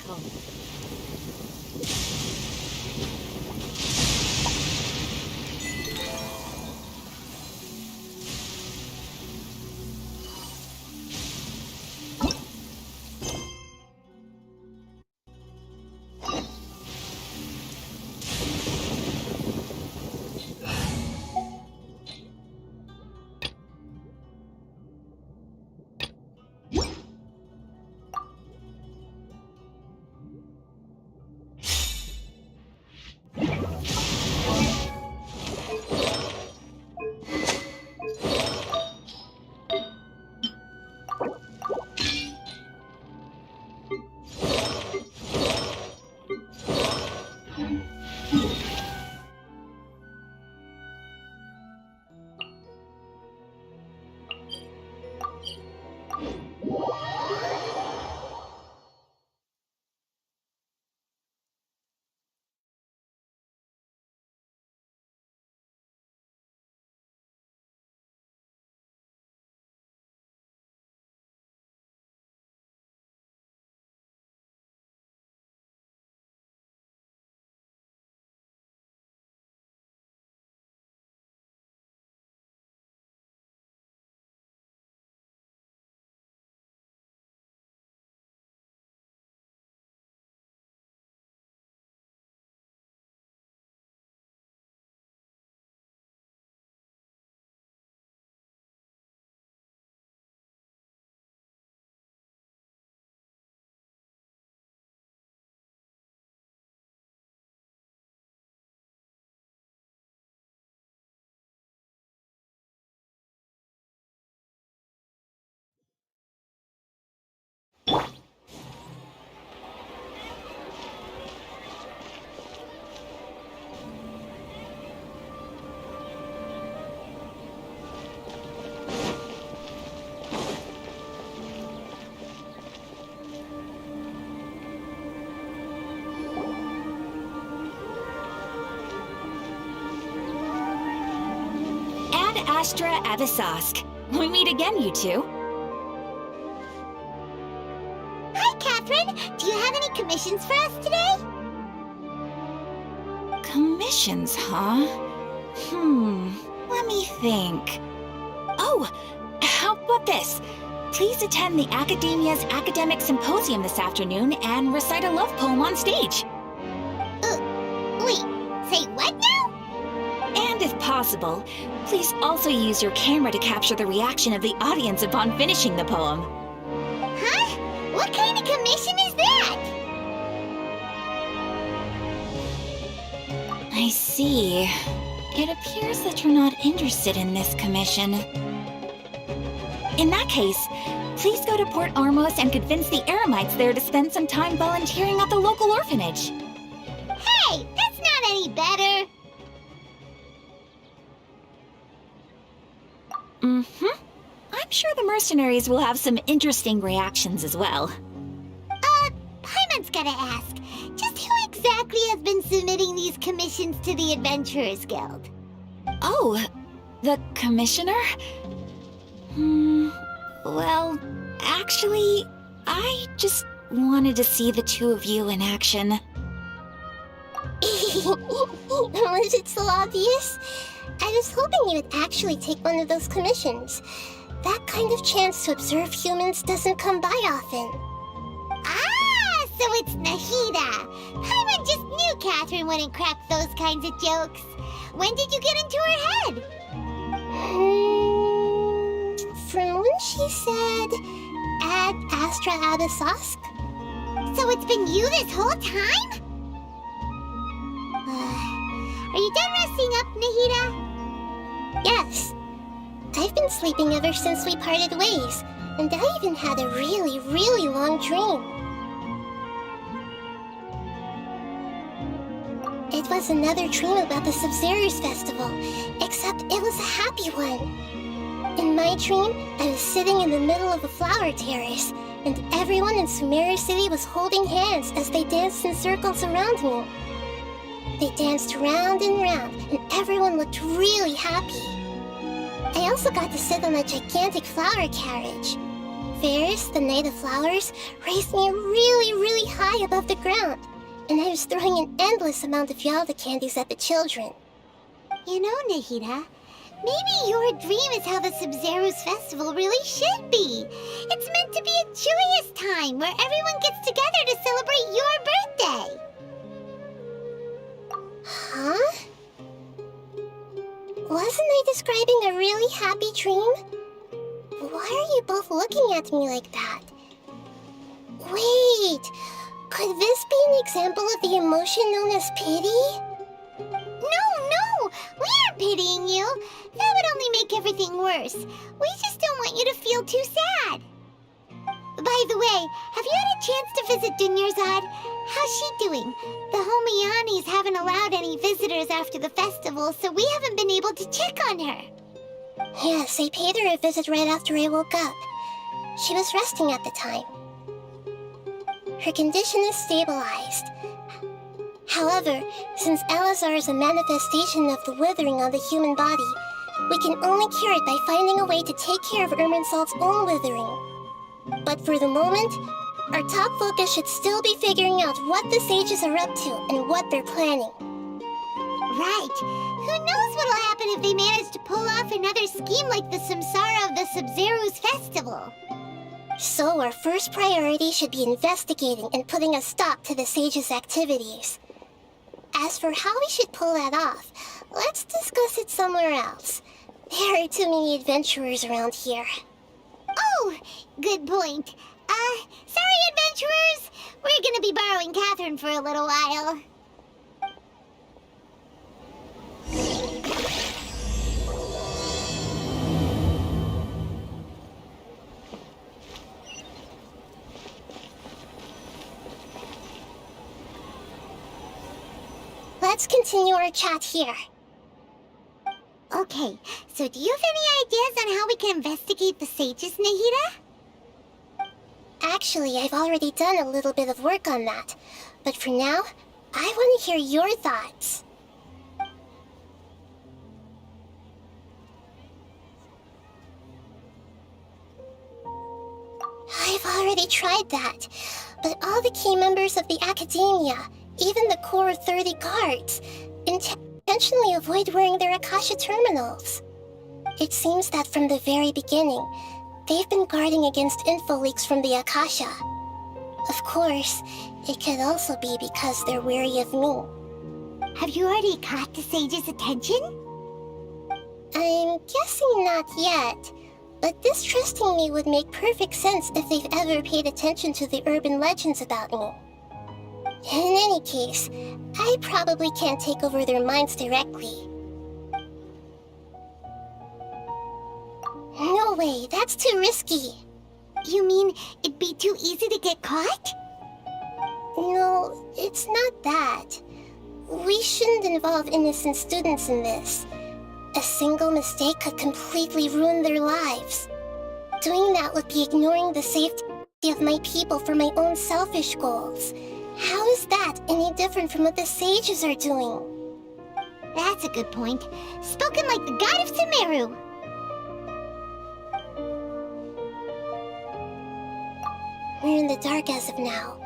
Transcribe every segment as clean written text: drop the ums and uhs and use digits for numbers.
Archon. Astra Abyssosque. We meet again, you two. Hi, Catherine! Do you have any commissions for us today? Commissions, huh? Let me think. Oh, how about this? Please attend the Academia's Academic Symposium this afternoon and recite a love poem on stage. Wait, say what now? And if possible, please also use your camera to capture the reaction of the audience upon finishing the poem. Huh? What kind of commission is that? I see. It appears that you're not interested in this commission. In that case, please go to Port Armos and convince the Eremites there to spend some time volunteering at the local orphanage. Hey, that's not any better. I'm sure the mercenaries will have some interesting reactions as well. Paimon's gotta ask, just who exactly has been submitting these commissions to the Adventurers Guild? Oh, the commissioner? Well, actually, I just wanted to see the two of you in action. Was it so obvious? I was hoping you would actually take one of those commissions. That kind of chance to observe humans doesn't come by often. Ah, so it's Nahida. Paimon just knew Catherine wouldn't crack those kinds of jokes. When did you get into her head? From when she said, Ad Astra Abyssosque. So it's been you this whole time? Are you done resting up, Nahida? Yes. I've been sleeping ever since we parted ways, and I even had a really, really long dream. It was another dream about the Sub-Zerus Festival, except it was a happy one. In my dream, I was sitting in the middle of a flower terrace, and everyone in Sumeru City was holding hands as they danced in circles around me. They danced round and round, and everyone looked really happy. I also got to sit on a gigantic flower carriage. fairs, the Night of Flowers, raised me really, really high above the ground, and I was throwing an endless amount of Yalda candies at the children. You know, Nahida, maybe your dream is how the Sub-Zero's festival really should be. It's meant to be a joyous time where everyone gets together to celebrate your birthday. Huh? Wasn't I describing a really happy dream? Why are you both looking at me like that? Wait, could this be an example of the emotion known as pity? No, we aren't pitying you. That would only make everything worse. We just don't want you to feel too sad. By the way, have you had a chance to visit Dunyarzad? How's she doing? The Homianis haven't allowed any visitors after the festival, so we haven't been able to check on her. Yes, I paid her a visit right after I woke up. She was resting at the time. Her condition is stabilized. However, since Elazar is a manifestation of the withering on the human body, we can only cure it by finding a way to take care of Irminsul's own withering. But for the moment, our top focus should still be figuring out what the sages are up to and what they're planning. Right. Who knows what'll happen if they manage to pull off another scheme like the Samsara of the Sub-Zero's festival. So our first priority should be investigating and putting a stop to the sages' activities. As for how we should pull that off, let's discuss it somewhere else. There are too many adventurers around here. Oh, good point. Sorry, adventurers. We're gonna be borrowing Catherine for a little while. Let's continue our chat here. Okay, so do you have any ideas on how we can investigate the sages, Nahida? Actually, I've already done a little bit of work on that. But for now, I want to hear your thoughts. I've already tried that, but all the key members of the Academia, even the core of 30 guards, intentionally avoid wearing their Akasha terminals. It seems that from the very beginning, they've been guarding against info leaks from the Akasha. Of course, it could also be because they're wary of me. Have you already caught the sage's attention? I'm guessing not yet, but distrusting me would make perfect sense if they've ever paid attention to the urban legends about me. In any case, I probably can't take over their minds directly. No way, that's too risky. You mean it'd be too easy to get caught? No, it's not that. We shouldn't involve innocent students in this. A single mistake could completely ruin their lives. Doing that would be ignoring the safety of my people for my own selfish goals. How is that any different from what the sages are doing? That's a good point. Spoken like the god of Sumeru. We're in the dark as of now.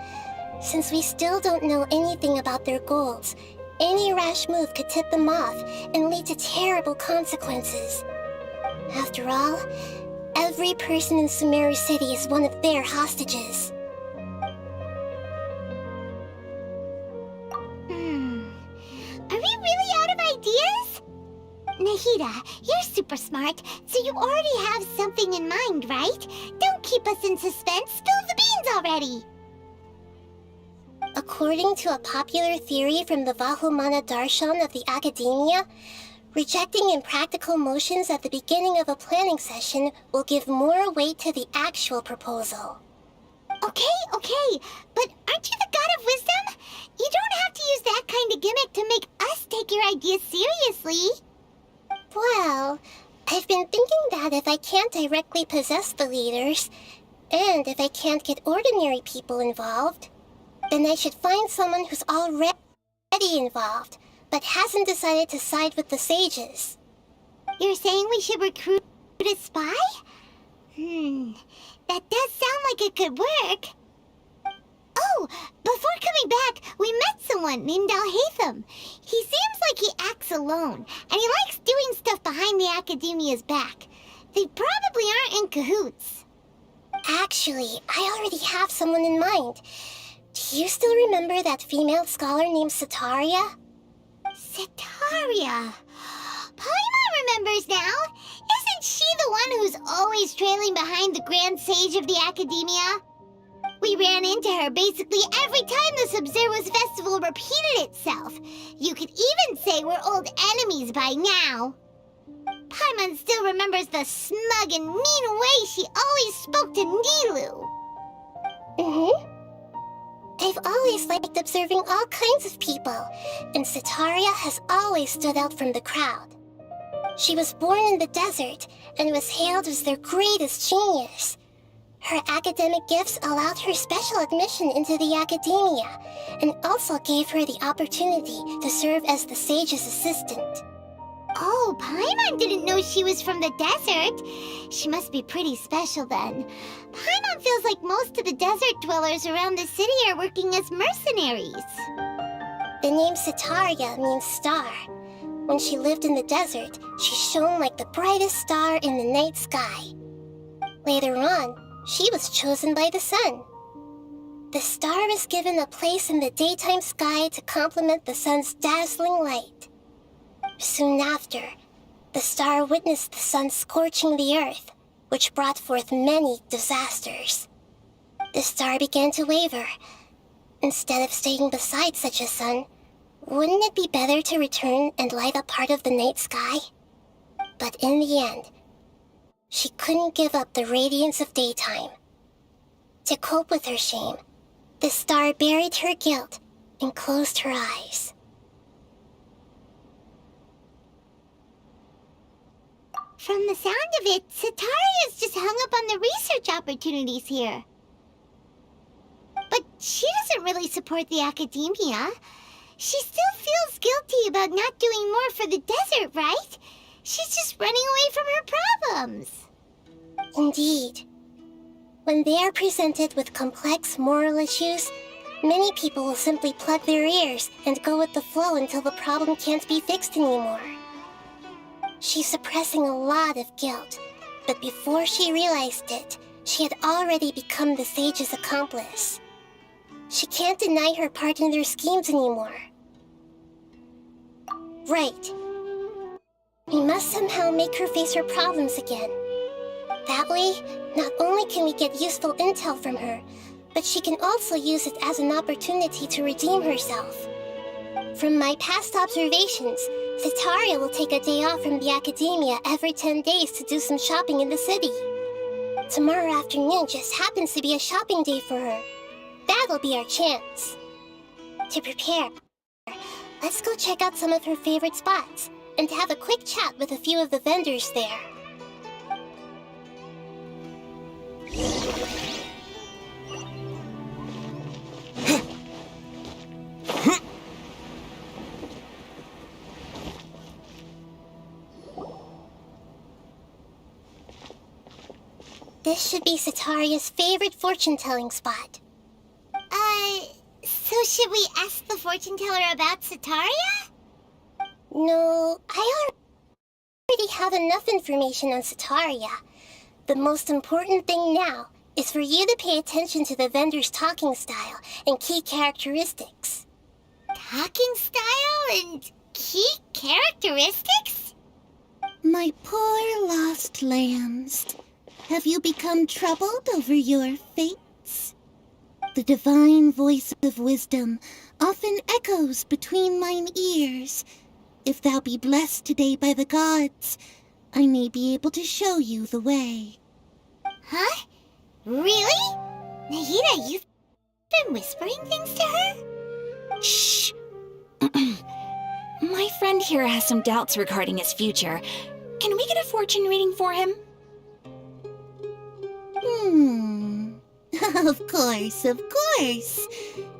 Since we still don't know anything about their goals, any rash move could tip them off and lead to terrible consequences. After all, every person in Sumeru City is one of their hostages. Are we really out of ideas? Nahida, you're super smart, so you already have something in mind, right? Don't keep us in suspense. Spill the beans already. According to a popular theory from the Vahumana Darshan of the Academia, rejecting impractical motions at the beginning of a planning session will give more weight to the actual proposal. Okay, but aren't you the god of wisdom? You don't have to use that kind of gimmick to make us take your ideas seriously. Well, I've been thinking that if I can't directly possess the leaders, and if I can't get ordinary people involved, then I should find someone who's already involved, but hasn't decided to side with the sages. You're saying we should recruit a spy? That does sound like it could work. Oh, before coming back, we met someone named Alhaitham. He seems like he acts alone, and he likes doing stuff behind the Academia's back. They probably aren't in cahoots. Actually, I already have someone in mind. Do you still remember that female scholar named Setaria? Setaria. Paimon remembers now. Isn't she the one who's always trailing behind the Grand Sage of the Academia? We ran into her basically every time the Sub-Zero's festival repeated itself. You could even say we're old enemies by now. Paimon still remembers the smug and mean way she always spoke to Nilu. Mm-hmm. I've always liked observing all kinds of people, and Setaria has always stood out from the crowd. She was born in the desert and was hailed as their greatest genius. Her academic gifts allowed her special admission into the academia, and also gave her the opportunity to serve as the sage's assistant. Oh, Paimon didn't know she was from the desert. She must be pretty special then. Paimon feels like most of the desert dwellers around the city are working as mercenaries. The name Setaria means star. When she lived in the desert, she shone like the brightest star in the night sky. Later on, she was chosen by the sun. The star was given a place in the daytime sky to complement the sun's dazzling light. Soon after, the star witnessed the sun scorching the earth, which brought forth many disasters. The star began to waver. Instead of staying beside such a sun, wouldn't it be better to return and light up part of the night sky? But in the end, she couldn't give up the radiance of daytime. To cope with her shame, the star buried her guilt and closed her eyes. From the sound of it, Setaria's just hung up on the research opportunities here. But she doesn't really support the academia. She still feels guilty about not doing more for the desert, right? She's just running away from her problems. Indeed. When they are presented with complex moral issues, many people will simply plug their ears and go with the flow until the problem can't be fixed anymore. She's suppressing a lot of guilt, but before she realized it, she had already become the sage's accomplice. She can't deny her part in their schemes anymore. Right. We must somehow make her face her problems again. That way, not only can we get useful intel from her, but she can also use it as an opportunity to redeem herself. From my past observations, Setaria will take a day off from the academia every 10 days to do some shopping in the city. Tomorrow afternoon just happens to be a shopping day for her. That'll be our chance. To prepare, let's go check out some of her favorite spots and have a quick chat with a few of the vendors there. This should be Setaria's favorite fortune-telling spot. So should we ask the fortune teller about Setaria? No, I already have enough information on Setaria. The most important thing now is for you to pay attention to the vendor's talking style and key characteristics. Talking style and key characteristics? My poor lost lambs, have you become troubled over your fates? The divine voice of wisdom often echoes between mine ears. If thou be blessed today by the gods, I may be able to show you the way. Huh? Really? Nahida, you've been whispering things to her? Shh. My friend here has some doubts regarding his future. Can we get a fortune reading for him? Of course, of course.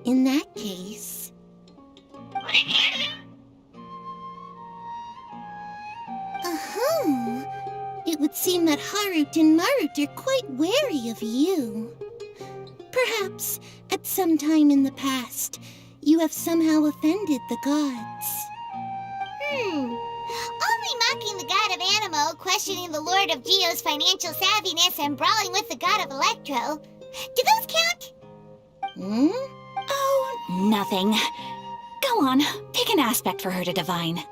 In that case... It would seem that Harut and Marut are quite wary of you. Perhaps, at some time in the past, you have somehow offended the gods. Only mocking the god of Animo, questioning the Lord of Geo's financial savviness, and brawling with the god of Electro. Do those count? Oh, nothing. Go on, pick an aspect for her to divine.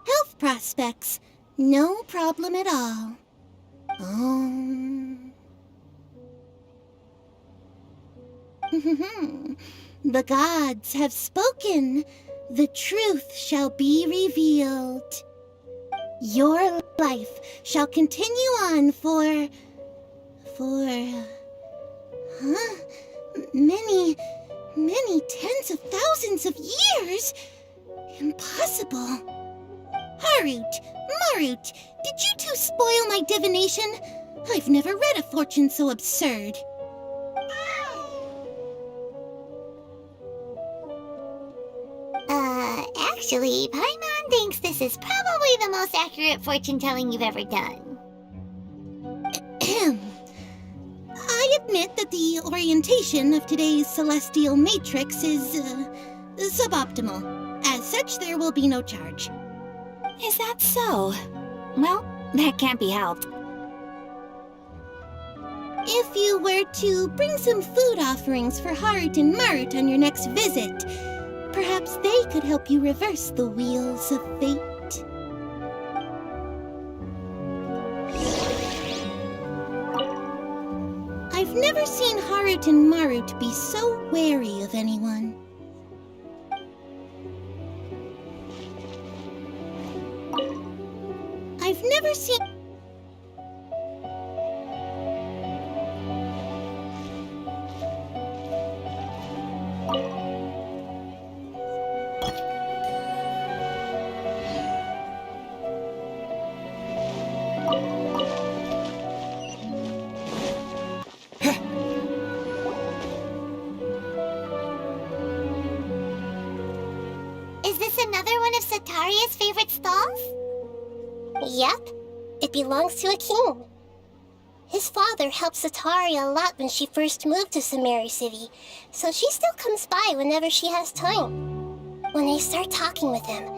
Health prospects, no problem at all. The gods have spoken. The truth shall be revealed. Your life shall continue on for many tens of thousands of years. Impossible. Harut, Marut, did you two spoil my divination? I've never read a fortune so absurd. Actually, Paimon thinks this is probably the most accurate fortune-telling you've ever done. I admit that the orientation of today's celestial matrix is suboptimal. As such, there will be no charge. Is that so? Well, that can't be helped. If you were to bring some food offerings for Harut and Marut on your next visit, perhaps they could help you reverse the wheels of fate. I've never seen Harut and Marut be so wary of anyone. I've never seen... Is this another one of Sataria's favorite stalls? Yep, it belongs to a king. His father helped Sataria a lot when she first moved to Samari City, so she still comes by whenever she has time. When they start talking with him,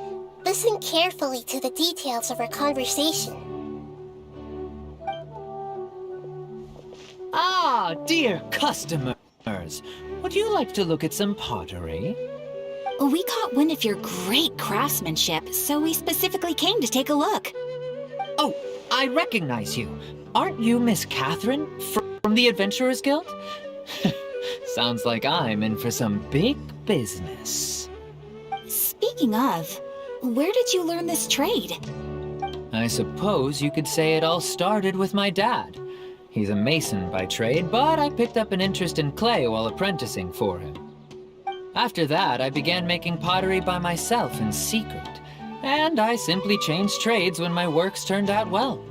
listen carefully to the details of her conversation. Ah, dear customers, would you like to look at some pottery? We caught wind of your great craftsmanship, so we specifically came to take a look. Oh, I recognize you. Aren't you Miss Catherine from the Adventurers Guild? Sounds like I'm in for some big business. Speaking of, where did you learn this trade? I suppose you could say it all started with my dad. He's a mason by trade, but I picked up an interest in clay while apprenticing for him. After that, I began making pottery by myself in secret, and I simply changed trades when my works turned out well.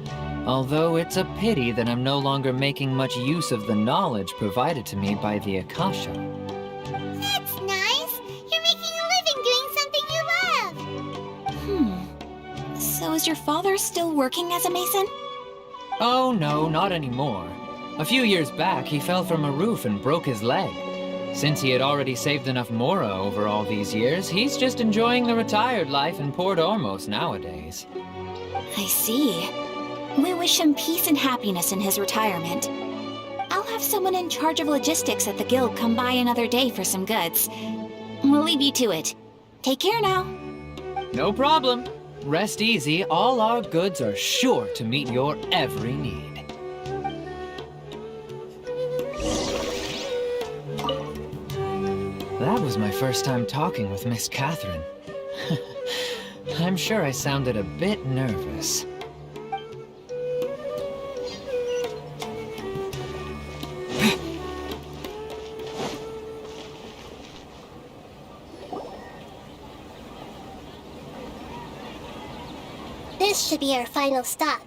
Although it's a pity that I'm no longer making much use of the knowledge provided to me by the Akasha. That's nice. You're making a living doing something you love. So is your father still working as a mason? Oh no, not anymore. A few years back, he fell from a roof and broke his leg. Since he had already saved enough Mora over all these years, he's just enjoying the retired life in Port Ormos nowadays. I see. We wish him peace and happiness in his retirement. I'll have someone in charge of logistics at the guild come by another day for some goods. We'll leave you to it. Take care now. No problem. Rest easy, all our goods are sure to meet your every need. That was my first time talking with Miss Catherine. I'm sure I sounded a bit nervous. This should be our final stop.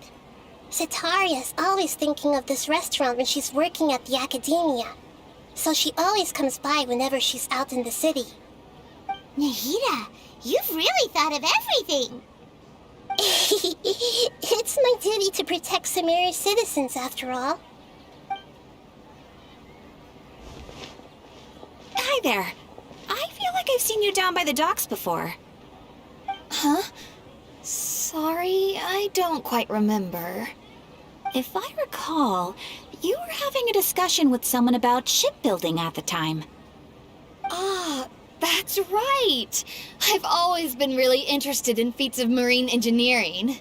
Sataria's always thinking of this restaurant when she's working at the academia, so she always comes by whenever she's out in the city. Nahida, You've really thought of everything. It's my duty to protect Samira's citizens, after all. Hi there. I feel like I've seen you down by the docks before. Huh? Sorry, I don't quite remember. If I recall, you were having a discussion with someone about shipbuilding at the time. Ah, that's right! I've always been really interested in feats of marine engineering.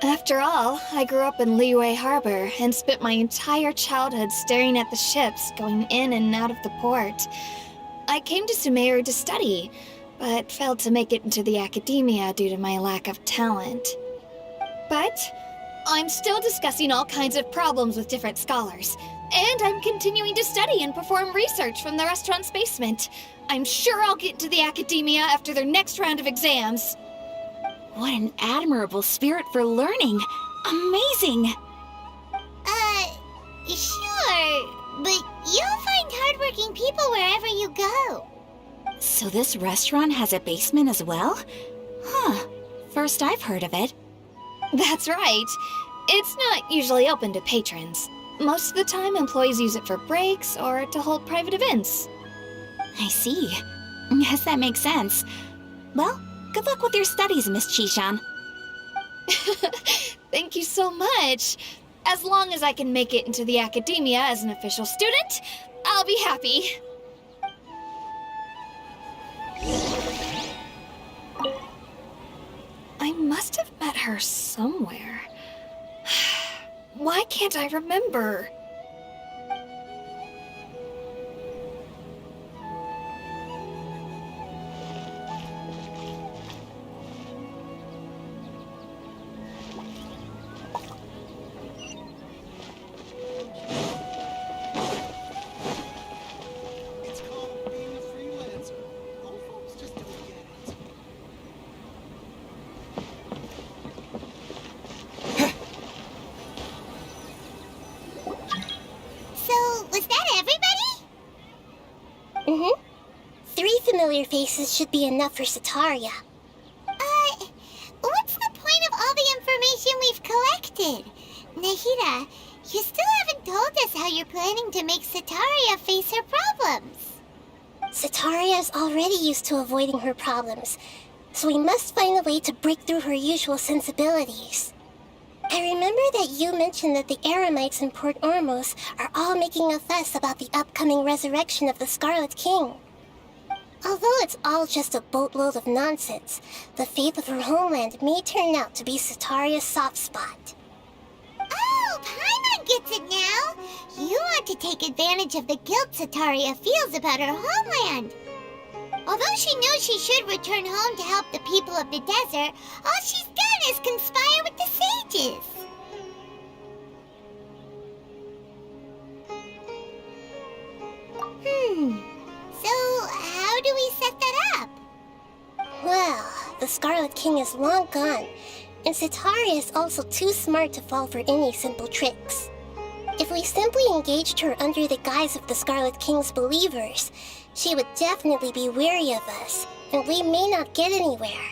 After all, I grew up in Liyue Harbor and spent my entire childhood staring at the ships going in and out of the port. I came to Sumeru to study, but failed to make it into the academia due to my lack of talent. But I'm still discussing all kinds of problems with different scholars, and I'm continuing to study and perform research from the restaurant's basement. I'm sure I'll get into the academia after their next round of exams. What an admirable spirit for learning! Amazing! Sure, but you'll find hardworking people wherever you go. So this restaurant has a basement as well? Huh. First I've heard of it. That's right. It's not usually open to patrons. Most of the time, employees use it for breaks or to hold private events. I see. Guess that makes sense. Well, good luck with your studies, Miss Chishan. Thank you so much. As long as I can make it into the academia as an official student, I'll be happy. I must have met her somewhere. Why can't I remember? It's called being a freelancer. All folks just don't get it. So, was that everybody? Mm-hmm. 3 familiar faces should be enough for Sataria. What's the point of all the information we've collected? Nahida, you still haven't told us how you're planning to make Sataria face her problems. Sataria is already used to avoiding her problems, so we must find a way to break through her usual sensibilities. I remember that you mentioned that the Eremites in Port Ormos are all making a fuss about the upcoming resurrection of the Scarlet King. Although it's all just a boatload of nonsense, the faith of her homeland may turn out to be Sataria's soft spot. Oh, Paimon gets it now! You want to take advantage of the guilt Sataria feels about her homeland. Although she knows she should return home to help the people of the desert, all she's done is conspire with the sages. So how do we set that up? Well, the Scarlet King is long gone, and Sataria is also too smart to fall for any simple tricks. If we simply engaged her under the guise of the Scarlet King's believers, she would definitely be wary of us, and we may not get anywhere.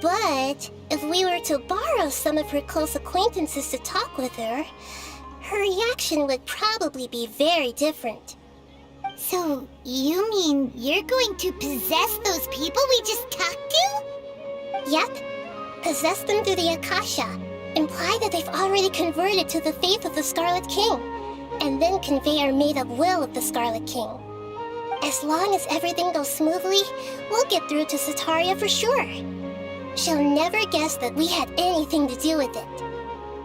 But if we were to borrow some of her close acquaintances to talk with her, her reaction would probably be very different. So you mean you're going to possess those people we just talked to? Yep. Possess them through the Akasha. Imply that they've already converted to the faith of the Scarlet King, and then convey our made-up will of the Scarlet King. As long as everything goes smoothly, we'll get through to Sataria for sure. She'll never guess that we had anything to do with it.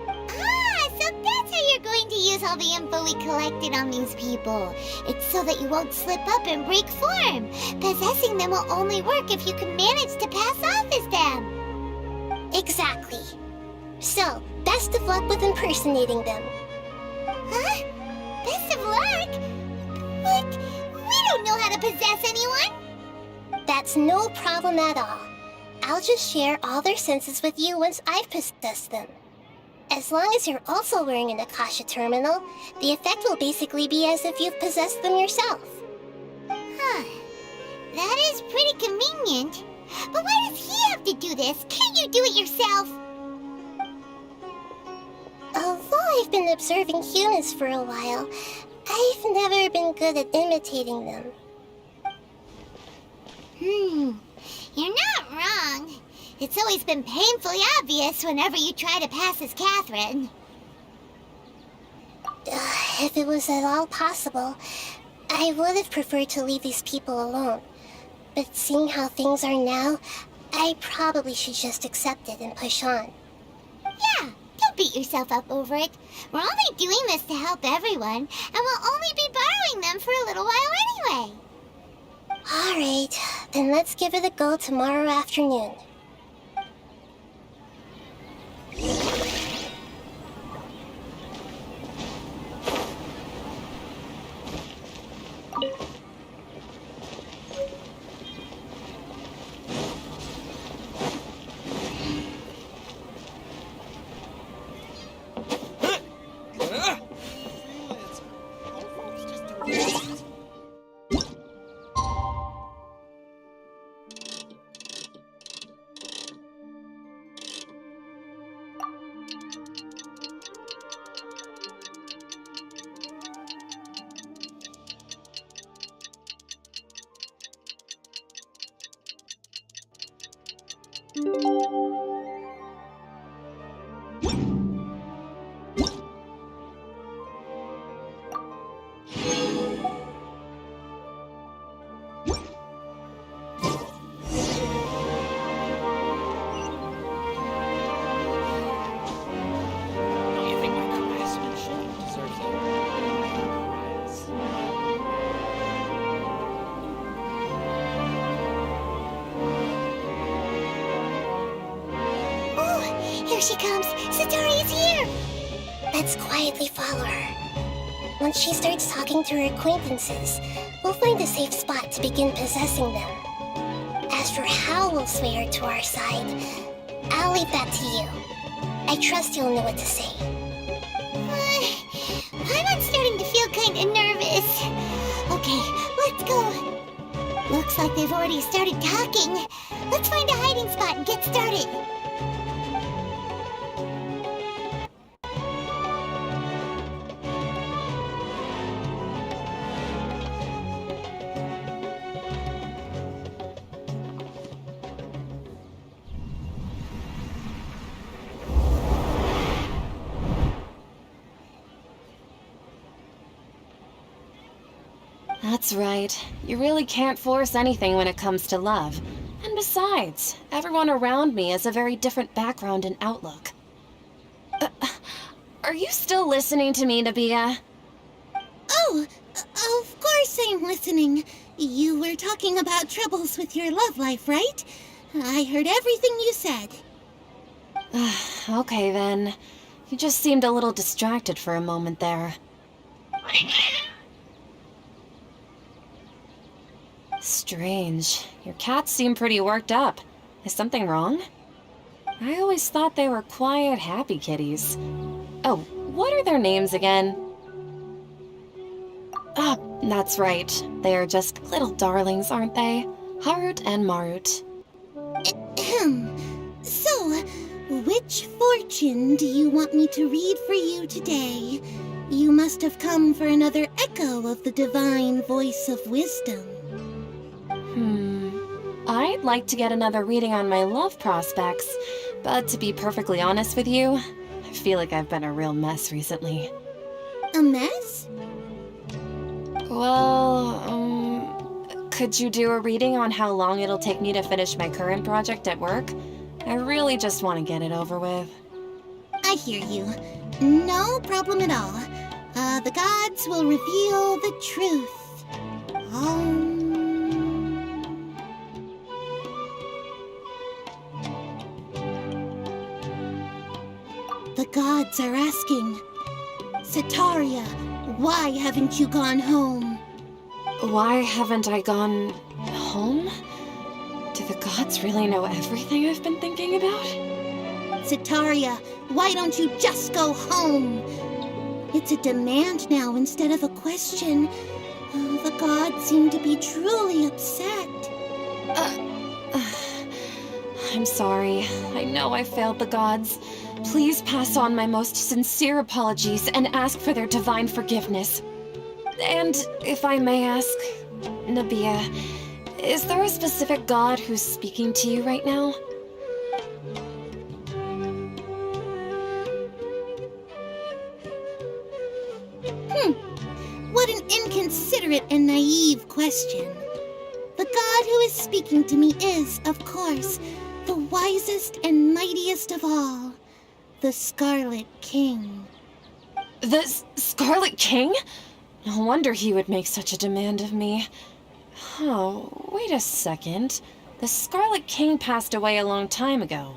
Ah, so that's how you're going to use all the info we collected on these people. It's so that you won't slip up and break form. Possessing them will only work if you can manage to pass off as them. Exactly. So, best of luck with impersonating them. Huh? Best of luck? But we don't know how to possess anyone. That's no problem at all. I'll just share all their senses with you once I've possessed them. As long as you're also wearing an Akasha terminal, the effect will basically be as if you've possessed them yourself. Huh. That is pretty convenient. But why does he have to do this? Can't you do it yourself? Although I've been observing humans for a while, I've never been good at imitating them. You're not wrong. It's always been painfully obvious whenever you try to pass as Catherine. If it was at all possible, I would have preferred to leave these people alone. But seeing how things are now, I probably should just accept it and push on. Yeah, don't beat yourself up over it. We're only doing this to help everyone, and we'll only be borrowing them for a little while anyway. Alright, then let's give it a go tomorrow afternoon. Freelancer. All folks just don't get it. Don't you think my craftsmanship deserves a prize? Oh, here she comes. Satori is here. Let's quietly follow her. Once she starts talking to her acquaintances, we'll find a safe spot to begin possessing them. As for how we'll sway her to our side, I'll leave that to you. I trust you'll know what to say. I'm starting to feel kind of nervous. Okay, let's go. Looks like they've already started talking. Let's find a hiding spot and get started. That's right. You really can't force anything when it comes to love. And besides, everyone around me has a very different background and outlook. Are you still listening to me, Nabia? Oh, of course I'm listening. You were talking about troubles with your love life, right? I heard everything you said. Okay then. You just seemed a little distracted for a moment there. Strange. Your cats seem pretty worked up. Is something wrong? I always thought they were quiet, happy kitties. Oh, what are their names again? Ah, that's right. They are just little darlings, aren't they? Harut and Marut. So, which fortune do you want me to read for you today? You must have come for another echo of the divine voice of wisdom. I'd like to get another reading on my love prospects, but to be perfectly honest with you, I feel like I've been a real mess recently. A mess? Well, could you do a reading on how long it'll take me to finish my current project at work? I really just want to get it over with. I hear you. No problem at all. The gods will reveal the truth. The gods are asking, Setaria, why haven't you gone home? Why haven't I gone home? Do the gods really know everything I've been thinking about? Setaria, why don't you just go home? It's a demand now instead of a question. The gods seem to be truly upset. I'm sorry. I know I failed the gods. Please pass on my most sincere apologies and ask for their divine forgiveness. And if I may ask, Nabia, is there a specific god who's speaking to you right now? What an inconsiderate and naive question. The god who is speaking to me is, of course, the wisest and mightiest of all, the Scarlet King. The Scarlet King? No wonder he would make such a demand of me. Oh, wait a second. The Scarlet King passed away a long time ago.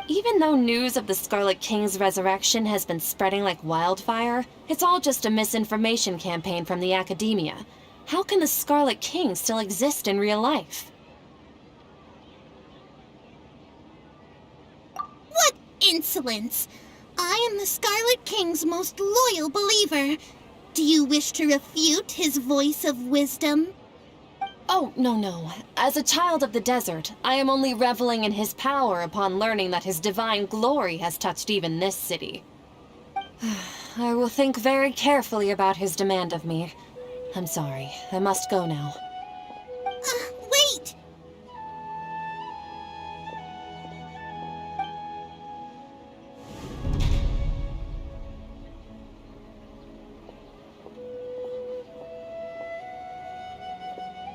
Even though news of the Scarlet King's resurrection has been spreading like wildfire, it's all just a misinformation campaign from the academia. How can the Scarlet King still exist in real life? What insolence! I am the Scarlet King's most loyal believer. Do you wish to refute his voice of wisdom? Oh, no. As a child of the desert, I am only reveling in his power upon learning that his divine glory has touched even this city. I will think very carefully about his demand of me. I'm sorry, I must go now. Wait!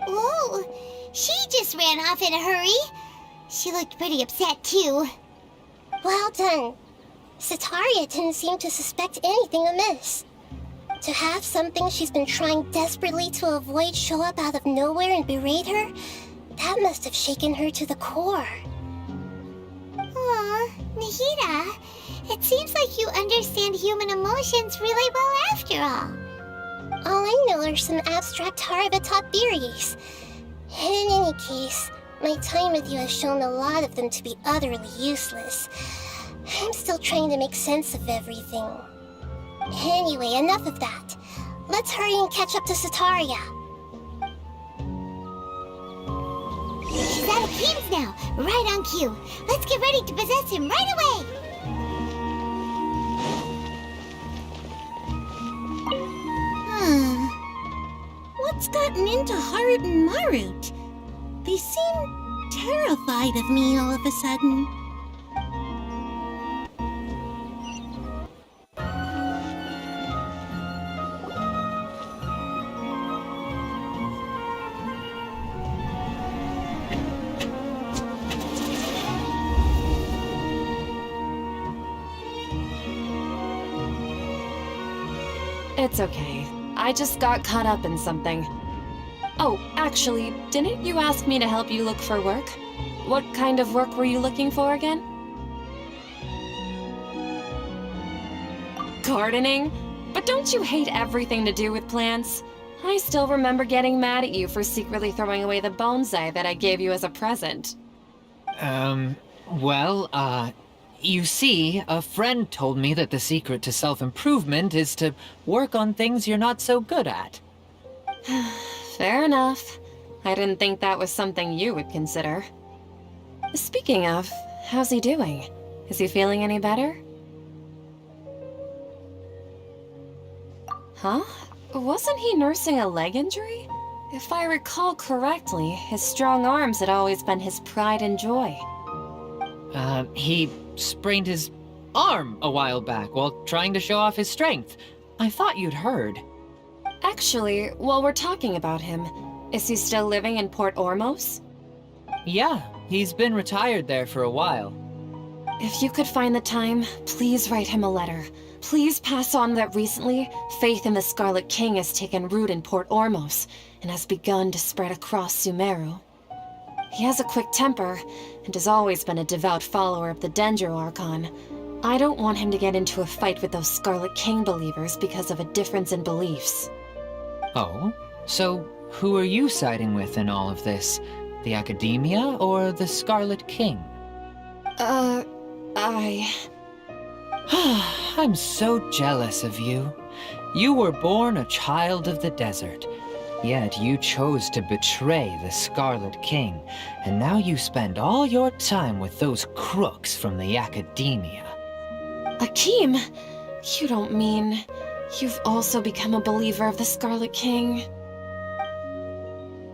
Whoa, she just ran off in a hurry. She looked pretty upset, too. Well done. Sataria didn't seem to suspect anything amiss. To have something she's been trying desperately to avoid show up out of nowhere and berate her, that must have shaken her to the core. Aw, Nahida, it seems like you understand human emotions really well after all. All I know are some abstract Harvard-taught theories. In any case, my time with you has shown a lot of them to be utterly useless. I'm still trying to make sense of everything. Anyway, enough of that. Let's hurry and catch up to Sataria. She's out of games now, right on cue. Let's get ready to possess him right away. What's gotten into Harut and Marut? They seem terrified of me all of a sudden. It's okay. I just got caught up in something. Oh, actually, didn't you ask me to help you look for work? What kind of work were you looking for again? Gardening? But don't you hate everything to do with plants? I still remember getting mad at you for secretly throwing away the bonsai that I gave you as a present. You see, a friend told me that the secret to self-improvement is to work on things you're not so good at. Fair enough. I didn't think that was something you would consider. Speaking of, how's he doing? Is he feeling any better? Huh? Wasn't he nursing a leg injury? If I recall correctly, his strong arms had always been his pride and joy. He sprained his arm a while back while trying to show off his strength. I thought you'd heard. Actually, while we're talking about him, is he still living in Port Ormos? Yeah, he's been retired there for a while. If you could find the time, please write him a letter. Please pass on that recently, faith in the Scarlet King has taken root in Port Ormos and has begun to spread across Sumeru. He has a quick temper and has always been a devout follower of the Dendro Archon. I don't want him to get into a fight with those Scarlet King believers because of a difference in beliefs. Oh? So who are you siding with in all of this? The Academia or the Scarlet King? I'm so jealous of you. You were born a child of the desert. Yet you chose to betray the Scarlet King, and now you spend all your time with those crooks from the Academia. Akeem, you don't mean you've also become a believer of the Scarlet King?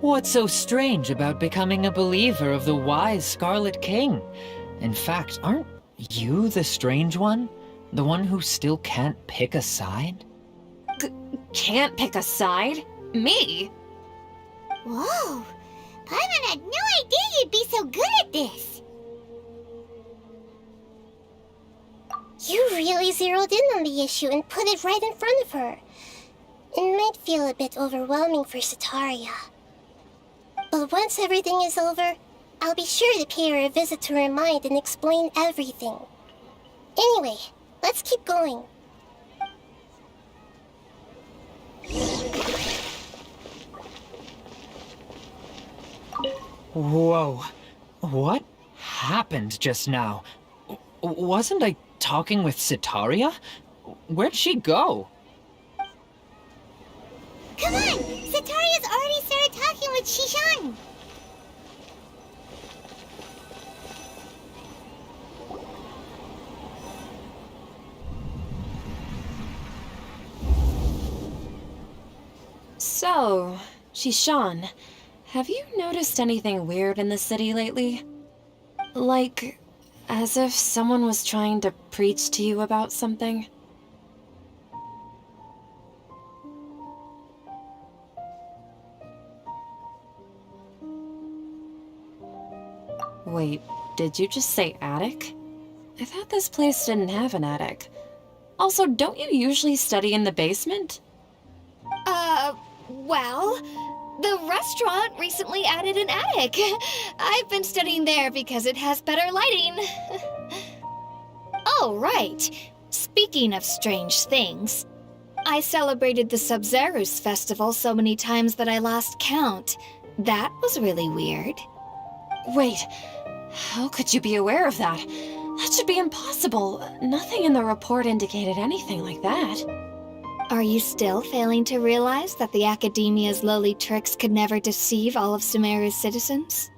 What's so strange about becoming a believer of the wise Scarlet King? In fact, aren't you the strange one? The one who still can't pick a side? Can't pick a side? Me? Whoa! Paimon had no idea you'd be so good at this! You really zeroed in on the issue and put it right in front of her. It might feel a bit overwhelming for Sataria. But once everything is over, I'll be sure to pay her a visit to her mind and explain everything. Anyway, let's keep going. Whoa. What happened just now? Wasn't I talking with Sataria? Where'd she go? Come on! Sataria's already started talking with Shishan! So, Shishan, have you noticed anything weird in the city lately? Like, as if someone was trying to preach to you about something? Wait, did you just say attic? I thought this place didn't have an attic. Also, don't you usually study in the basement? Well, the restaurant recently added an attic. I've been studying there because it has better lighting. Oh, right. Speaking of strange things, I celebrated the Sub-Zerus festival so many times that I lost count. That was really weird. Wait, how could you be aware of that? That should be impossible. Nothing in the report indicated anything like that. Are you still failing to realize that the Academia's lowly tricks could never deceive all of Sumeru's citizens?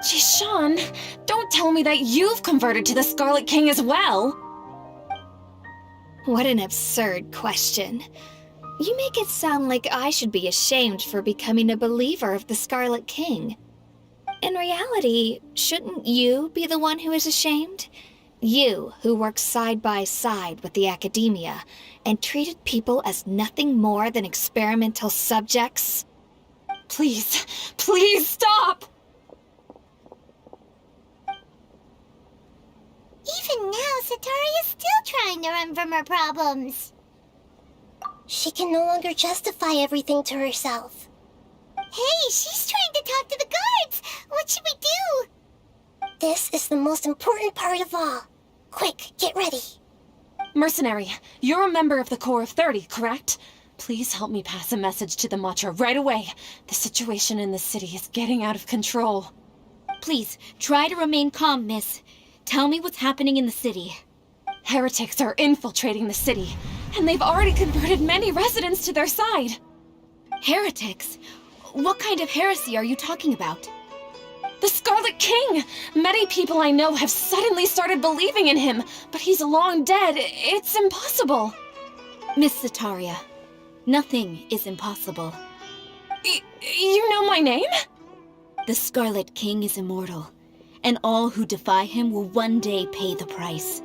Jishan, don't tell me that you've converted to the Scarlet King as well! What an absurd question. You make it sound like I should be ashamed for becoming a believer of the Scarlet King. In reality, shouldn't you be the one who is ashamed? You, who worked side by side with the Academia and treated people as nothing more than experimental subjects? Please, please stop! Even now, Sataria's still trying to run from her problems. She can no longer justify everything to herself. Hey, she's trying to talk to the guards! What should we do? This is the most important part of all. Quick, get ready. Mercenary, you're a member of the Corps of 30, correct? Please help me pass a message to the Matcha right away. The situation in the city is getting out of control. Please, try to remain calm, miss. Tell me what's happening in the city. Heretics are infiltrating the city, and they've already converted many residents to their side. Heretics? What kind of heresy are you talking about? The Scarlet King! Many people I know have suddenly started believing in him, but he's long dead. It's impossible. Miss Sataria, nothing is impossible. You know my name? The Scarlet King is immortal, and all who defy him will one day pay the price.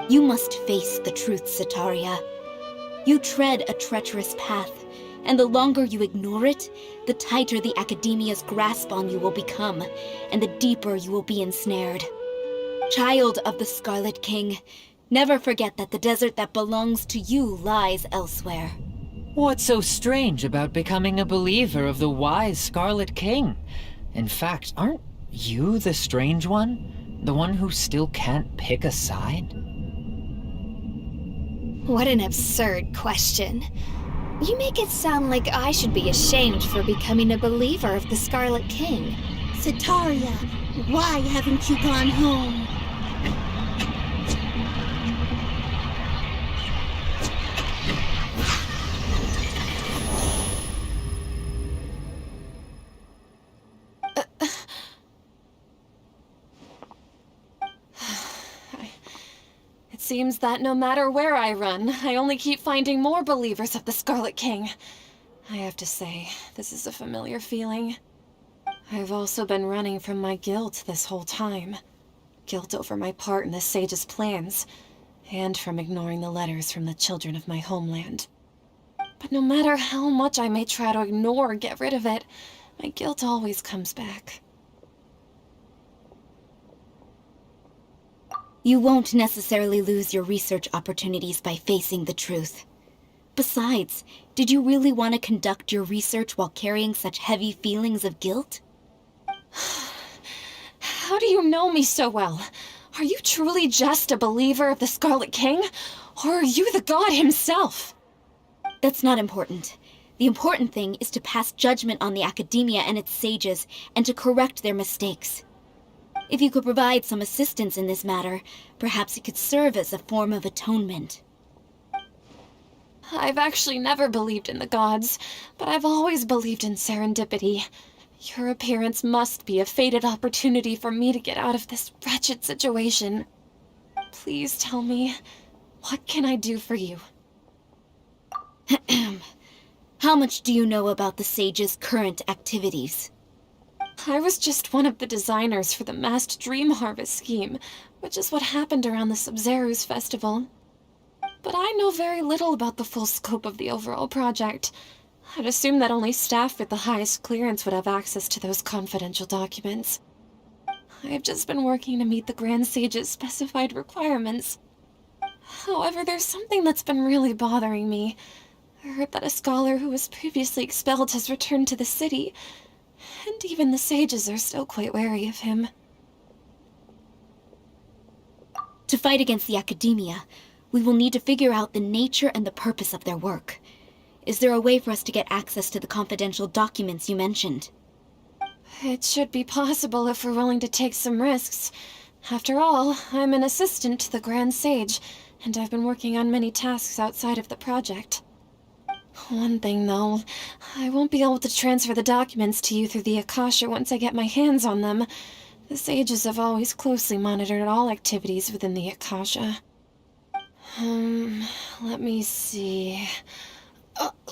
You must face the truth, Sataria. You tread a treacherous path, and the longer you ignore it, the tighter the Academia's grasp on you will become, and the deeper you will be ensnared. Child of the Scarlet King, never forget that the desert that belongs to you lies elsewhere. What's so strange about becoming a believer of the wise Scarlet King? In fact, aren't you the strange one? The one who still can't pick a side? What an absurd question. You make it sound like I should be ashamed for becoming a believer of the Scarlet King. Sataria, why haven't you gone home? seems that no matter where I run, I only keep finding more believers of the Scarlet King. I have to say, this is a familiar feeling. I've also been running from my guilt this whole time. Guilt over my part in the Sage's plans, and from ignoring the letters from the children of my homeland. But no matter how much I may try to ignore or get rid of it, my guilt always comes back. You won't necessarily lose your research opportunities by facing the truth. Besides, did you really want to conduct your research while carrying such heavy feelings of guilt? How do you know me so well? Are you truly just a believer of the Scarlet King? Or are you the god himself? That's not important. The important thing is to pass judgment on the academia and its sages, and to correct their mistakes. If you could provide some assistance in this matter, perhaps it could serve as a form of atonement. I've actually never believed in the gods, but I've always believed in serendipity. Your appearance must be a fated opportunity for me to get out of this wretched situation. Please tell me, what can I do for you? How much do you know about the sage's current activities? I was just one of the designers for the masked dream harvest scheme, which is what happened around the Sub-Zero's festival. But I know very little about the full scope of the overall project. I'd assume that only staff with the highest clearance would have access to those confidential documents. I've just been working to meet the Grand Sage's specified requirements. However, there's something that's been really bothering me. I heard that a scholar who was previously expelled has returned to the city, and even the sages are still quite wary of him. To fight against the academia, we will need to figure out the nature and the purpose of their work. Is there a way for us to get access to the confidential documents you mentioned? It should be possible if we're willing to take some risks. After all, I'm an assistant to the Grand Sage, and I've been working on many tasks outside of the project. One thing, though, I won't be able to transfer the documents to you through the Akasha once I get my hands on them. The sages have always closely monitored all activities within the Akasha. Let me see...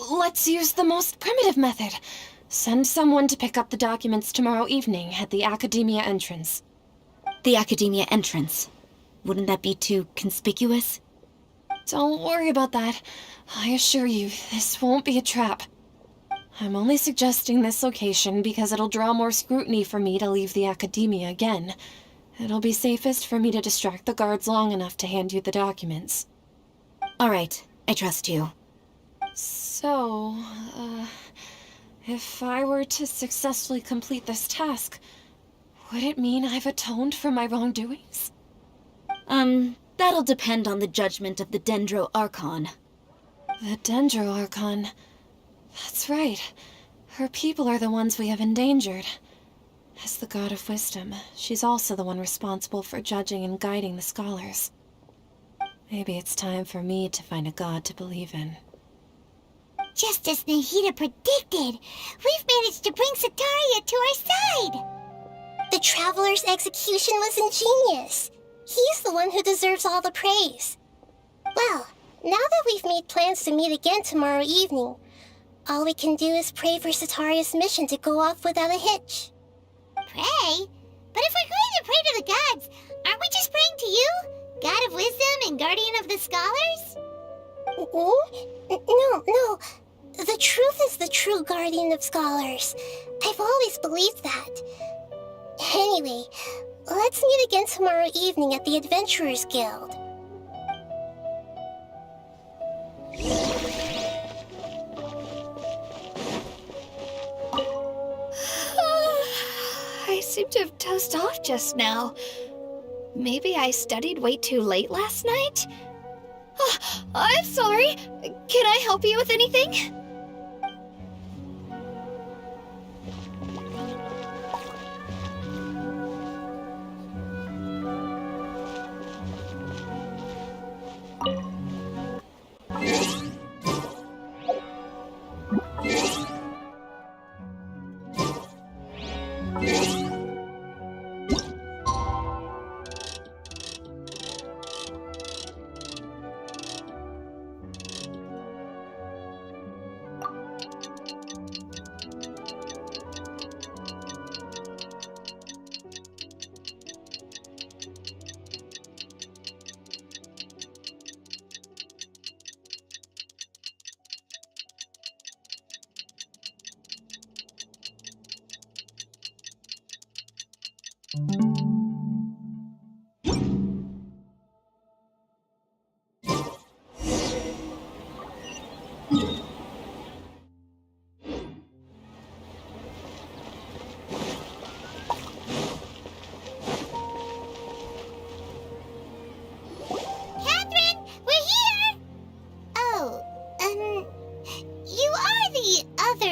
let's use the most primitive method. Send someone to pick up the documents tomorrow evening at the Academia entrance. The Academia entrance. Wouldn't that be too conspicuous? Don't worry about that. I assure you, this won't be a trap. I'm only suggesting this location because it'll draw more scrutiny for me to leave the Academia again. It'll be safest for me to distract the guards long enough to hand you the documents. All right, I trust you. So, if I were to successfully complete this task, would it mean I've atoned for my wrongdoings? That'll depend on the judgment of the Dendro Archon. The Dendro Archon. That's right. Her people are the ones we have endangered. As the God of Wisdom, she's also the one responsible for judging and guiding the scholars. Maybe it's time for me to find a god to believe in. Just as Nahida predicted, we've managed to bring Sataria to our side! The Traveler's execution was ingenious. He's the one who deserves all the praise. Well, now that we've made plans to meet again tomorrow evening, all we can do is pray for Sataria's mission to go off without a hitch. Pray? But if we're going to pray to the gods, aren't we just praying to you? God of Wisdom and Guardian of the Scholars? No. The truth is the true Guardian of Scholars. I've always believed that. Anyway, let's meet again tomorrow evening at the Adventurers Guild. I seem to have dozed off just now. Maybe I studied way too late last night? I'm sorry. Can I help you with anything?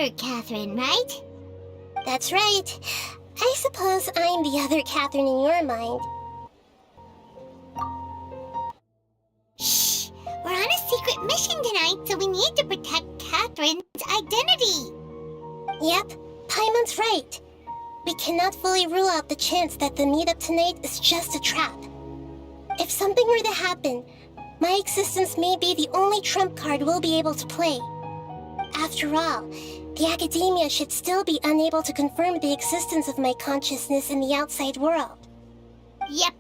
other Catherine, right? That's right. I suppose I'm the other Catherine in your mind. Shh! We're on a secret mission tonight, so we need to protect Catherine's identity. Yep, Paimon's right. We cannot fully rule out the chance that the meetup tonight is just a trap. If something were to happen, my existence may be the only trump card we'll be able to play. After all, the academia should still be unable to confirm the existence of my consciousness in the outside world. Yep,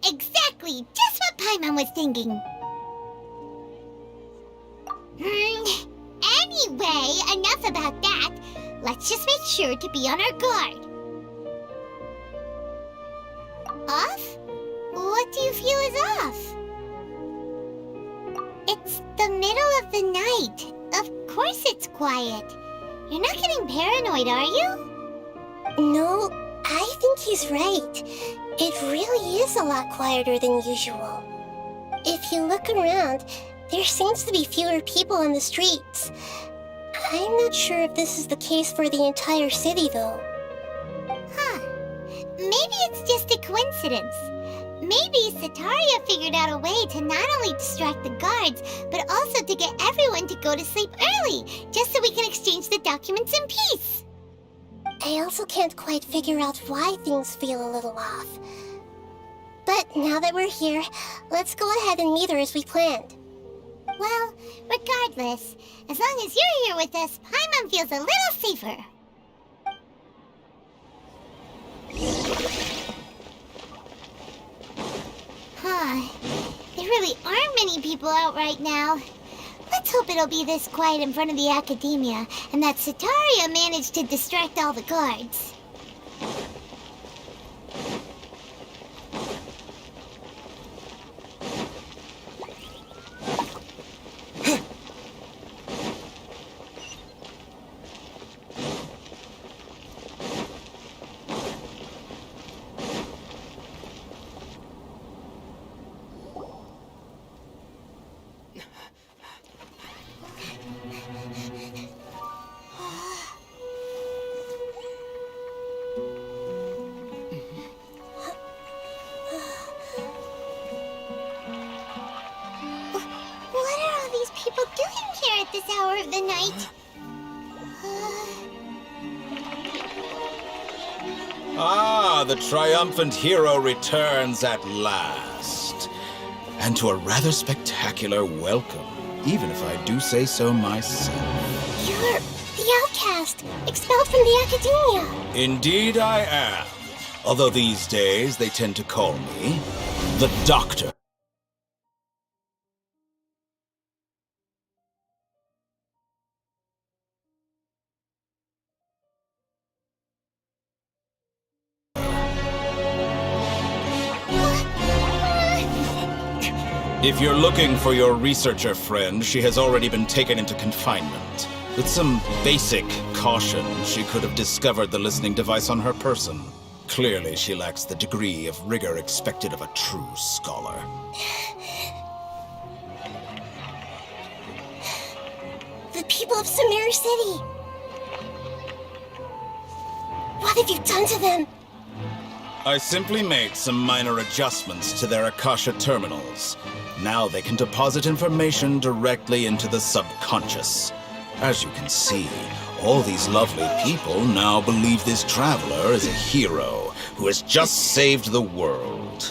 exactly. Just what Paimon was thinking. Anyway, enough about that. Let's just make sure to be on our guard. Off? What do you feel is off? It's the middle of the night. Of course it's quiet. You're not getting paranoid, are you? No, I think he's right. It really is a lot quieter than usual. If you look around, there seems to be fewer people on the streets. I'm not sure if this is the case for the entire city, though. Huh. Maybe it's just a coincidence. Maybe Sataria figured out a way to not only distract the guards, but also to get everyone to go to sleep early, just so we can exchange the documents in peace. I also can't quite figure out why things feel a little off. But now that we're here, let's go ahead and meet her as we planned. Well, regardless, as long as you're here with us, Paimon feels a little safer. There really aren't many people out right now. Let's hope it'll be this quiet in front of the academia, and that Sataria managed to distract all the guards. People doing here at this hour of the night? Ah, the triumphant hero returns at last. And to a rather spectacular welcome, even if I do say so myself. You're the outcast, expelled from the academia. Indeed I am. Although these days they tend to call me the Doctor. If you're looking for your researcher friend, she has already been taken into confinement. With some basic caution, she could have discovered the listening device on her person. Clearly, she lacks the degree of rigor expected of a true scholar. The people of Samir City! What have you done to them? I simply made some minor adjustments to their Akasha terminals. Now they can deposit information directly into the subconscious. As you can see, all these lovely people now believe this traveler is a hero who has just saved the world.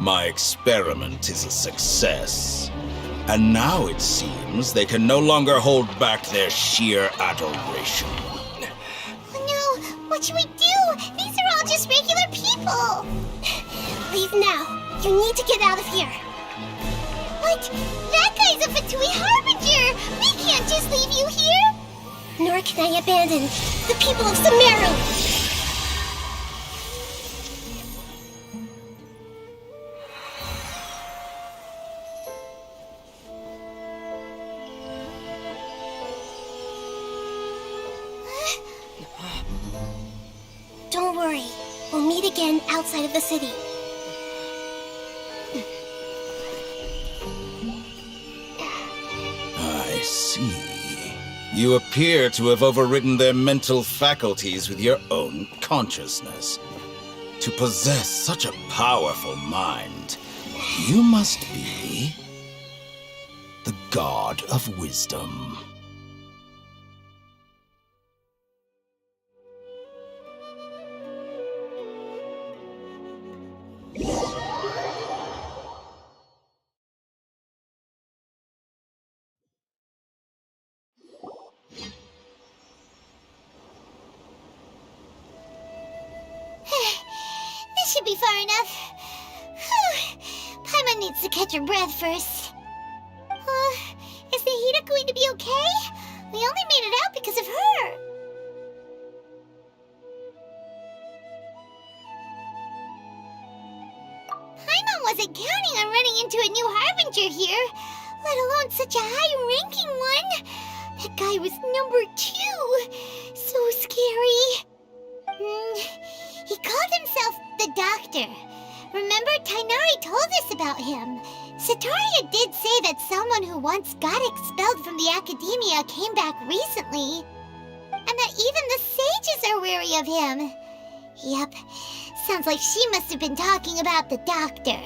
My experiment is a success. And now it seems they can no longer hold back their sheer adoration. Oh no! What should we do? These are all just regular people! Leave now. You need to get out of here. What? That guy's a Fatui Harbinger! We can't just leave you here! Nor can I abandon the people of Sumeru! Don't worry. We'll meet again outside of the city. I see. You appear to have overridden their mental faculties with your own consciousness. To possess such a powerful mind, you must be the God of Wisdom. This should be far enough. Whew. Paimon needs to catch her breath first. Is Nahida going to be okay? We only made it out because of her. Paimon wasn't counting on running into a new Harbinger here, let alone such a high-ranking one. That guy was number 2. So scary. He called himself the Doctor. Remember, Tainari told us about him. Sataria did say that someone who once got expelled from the academia came back recently. And that even the sages are wary of him. Yep, sounds like she must have been talking about the Doctor.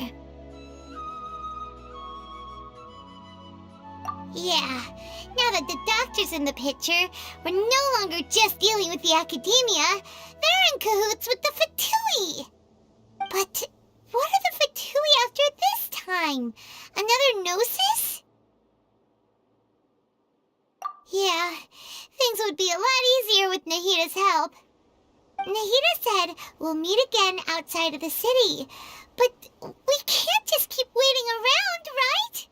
Yeah, now that the Doctor's in the picture, we're no longer just dealing with the academia. They're in cahoots with the Fatui. But what are the Fatui after this time? Another Gnosis? Yeah, things would be a lot easier with Nahida's help. Nahida said we'll meet again outside of the city. But we can't just keep waiting around, right?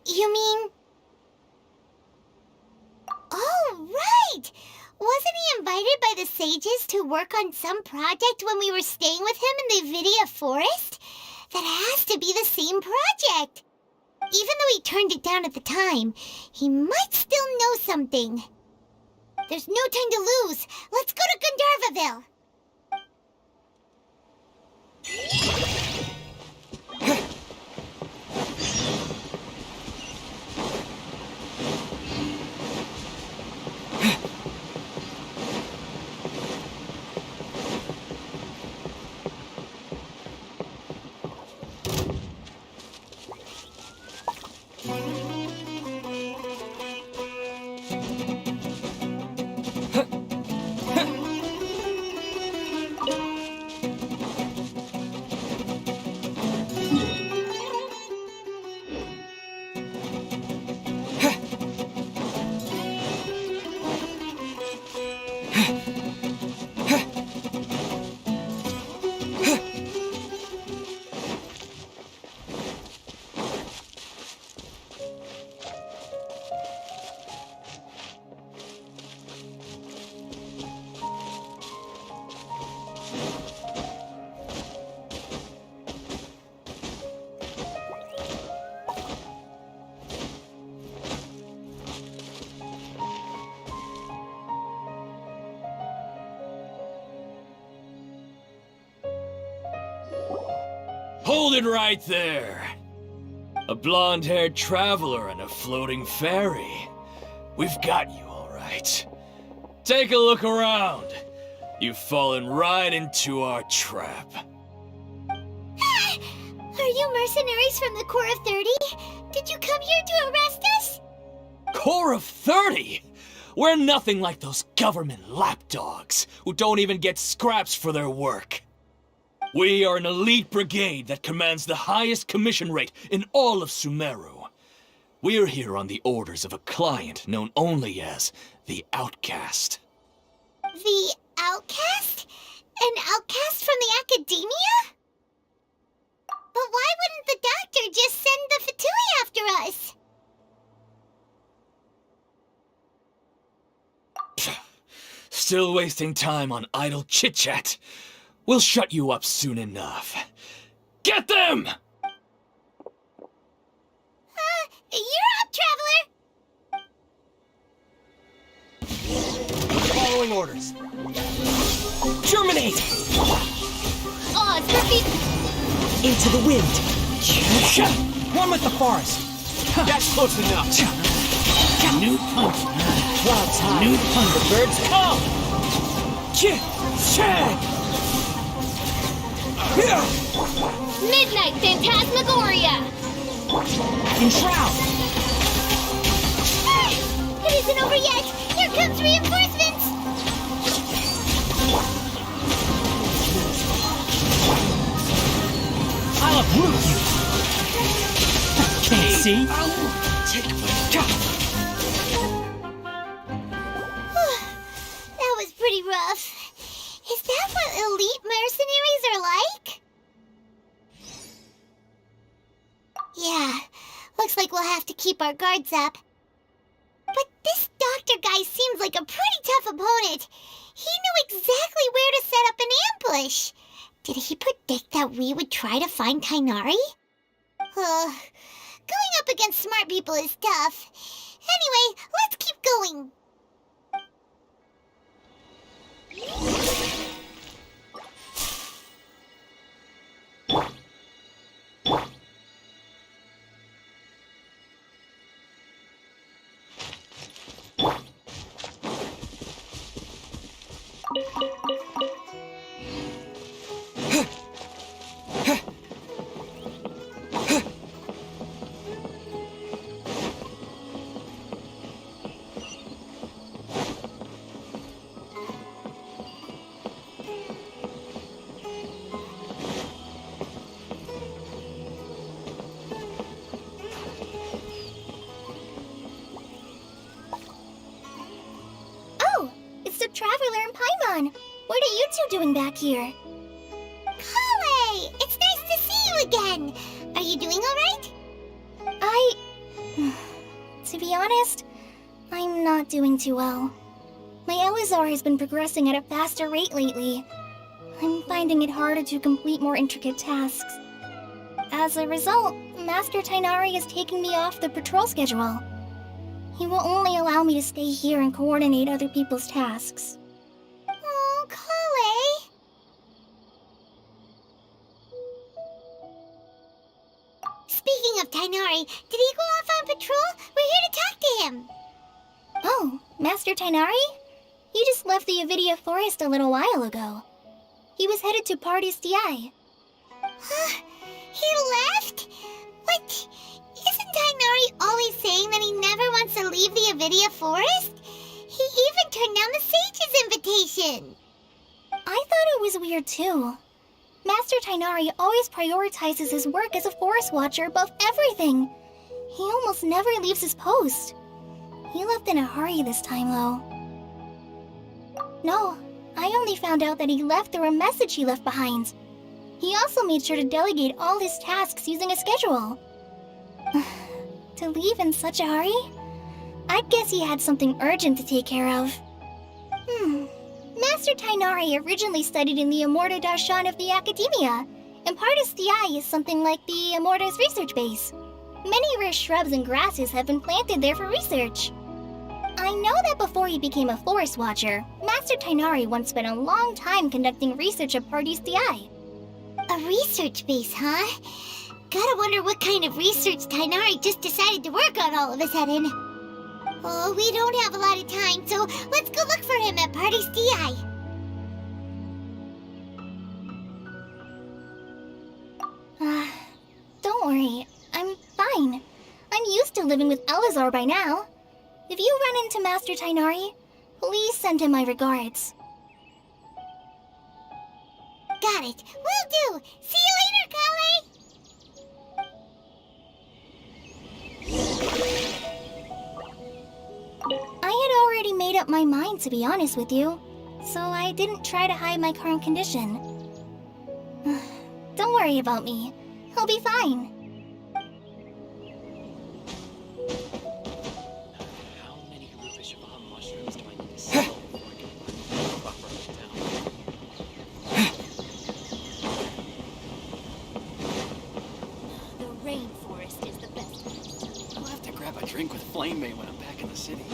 You mean... Oh, right! Wasn't he invited by the sages to work on some project when we were staying with him in the Vidia forest? That has to be the same project! Even though he turned it down at the time, he might still know something. There's no time to lose. Let's go to Gandharvaville. Hold it right there! A blonde-haired traveler and a floating fairy. We've got you, all right. Take a look around. You've fallen right into our trap. Are you mercenaries from the Corps of 30? Did you come here to arrest us? Corps of 30? We're nothing like those government lapdogs who don't even get scraps for their work. We are an elite brigade that commands the highest commission rate in all of Sumeru. We're here on the orders of a client known only as the Outcast. The Outcast? An outcast from the academia? But why wouldn't the Doctor just send the Fatui after us? Still wasting time on idle chit-chat. We'll shut you up soon enough. Get them! You're up, Traveler! Following orders. Germinate! Oz, repeat! Into the wind. One with the forest. That's close enough. New punch. Clouds high. New punch. The birds come. Midnight Phantasmagoria! Enshroud. It isn't over yet! Here comes reinforcements! I'll uproot you. Can't see. That was pretty rough. Is that what elite mercenaries are like? Yeah, looks like we'll have to keep our guards up. But this doctor guy seems like a pretty tough opponent. He knew exactly where to set up an ambush. Did he predict that we would try to find Tainari? Going up against smart people is tough. Anyway, let's keep going. Traveler and Paimon, what are you two doing back here? Kale! It's nice to see you again! Are you doing alright? To be honest, I'm not doing too well. My Elazar has been progressing at a faster rate lately. I'm finding it harder to complete more intricate tasks. As a result, Master Tainari is taking me off the patrol schedule. He will only allow me to stay here and coordinate other people's tasks. Oh, Kale! Speaking of Tainari, did he go off on patrol? We're here to talk to him! Oh, Master Tainari? He just left the Avidia Forest a little while ago. He was headed to Party's DI. He left? What? Isn't Tainari always saying that he never wants to leave the Avidia Forest? He even turned down the Sage's invitation. I thought it was weird too. Master Tainari always prioritizes his work as a forest watcher above everything. He almost never leaves his post. He left in a hurry this time though. No, I only found out that he left through a message he left behind. He also made sure to delegate all his tasks using a schedule. To leave in such a hurry? I guess he had something urgent to take care of. Master Tainari originally studied in the Immorta Darshan of the Academia, and Partis DI is something like the Immorta's research base. Many rare shrubs and grasses have been planted there for research. I know that before he became a forest watcher, Master Tainari once spent a long time conducting research at Partis DI. A research base, huh? Gotta wonder what kind of research Tainari just decided to work on all of a sudden. Oh, we don't have a lot of time, so let's go look for him at Party's DI. Don't worry. I'm fine. I'm used to living with Elazar by now. If you run into Master Tainari, please send him my regards. Got it. Will do. See you later, Kale! I had already made up my mind, to be honest with you, so I didn't try to hide my current condition. Don't worry about me. I'll be fine. How many Rufushibaha mushrooms do I need to sell before I can find a proper hotel? The rainforest is the best. I'll have to grab a drink with Flame May when I'm back in the city.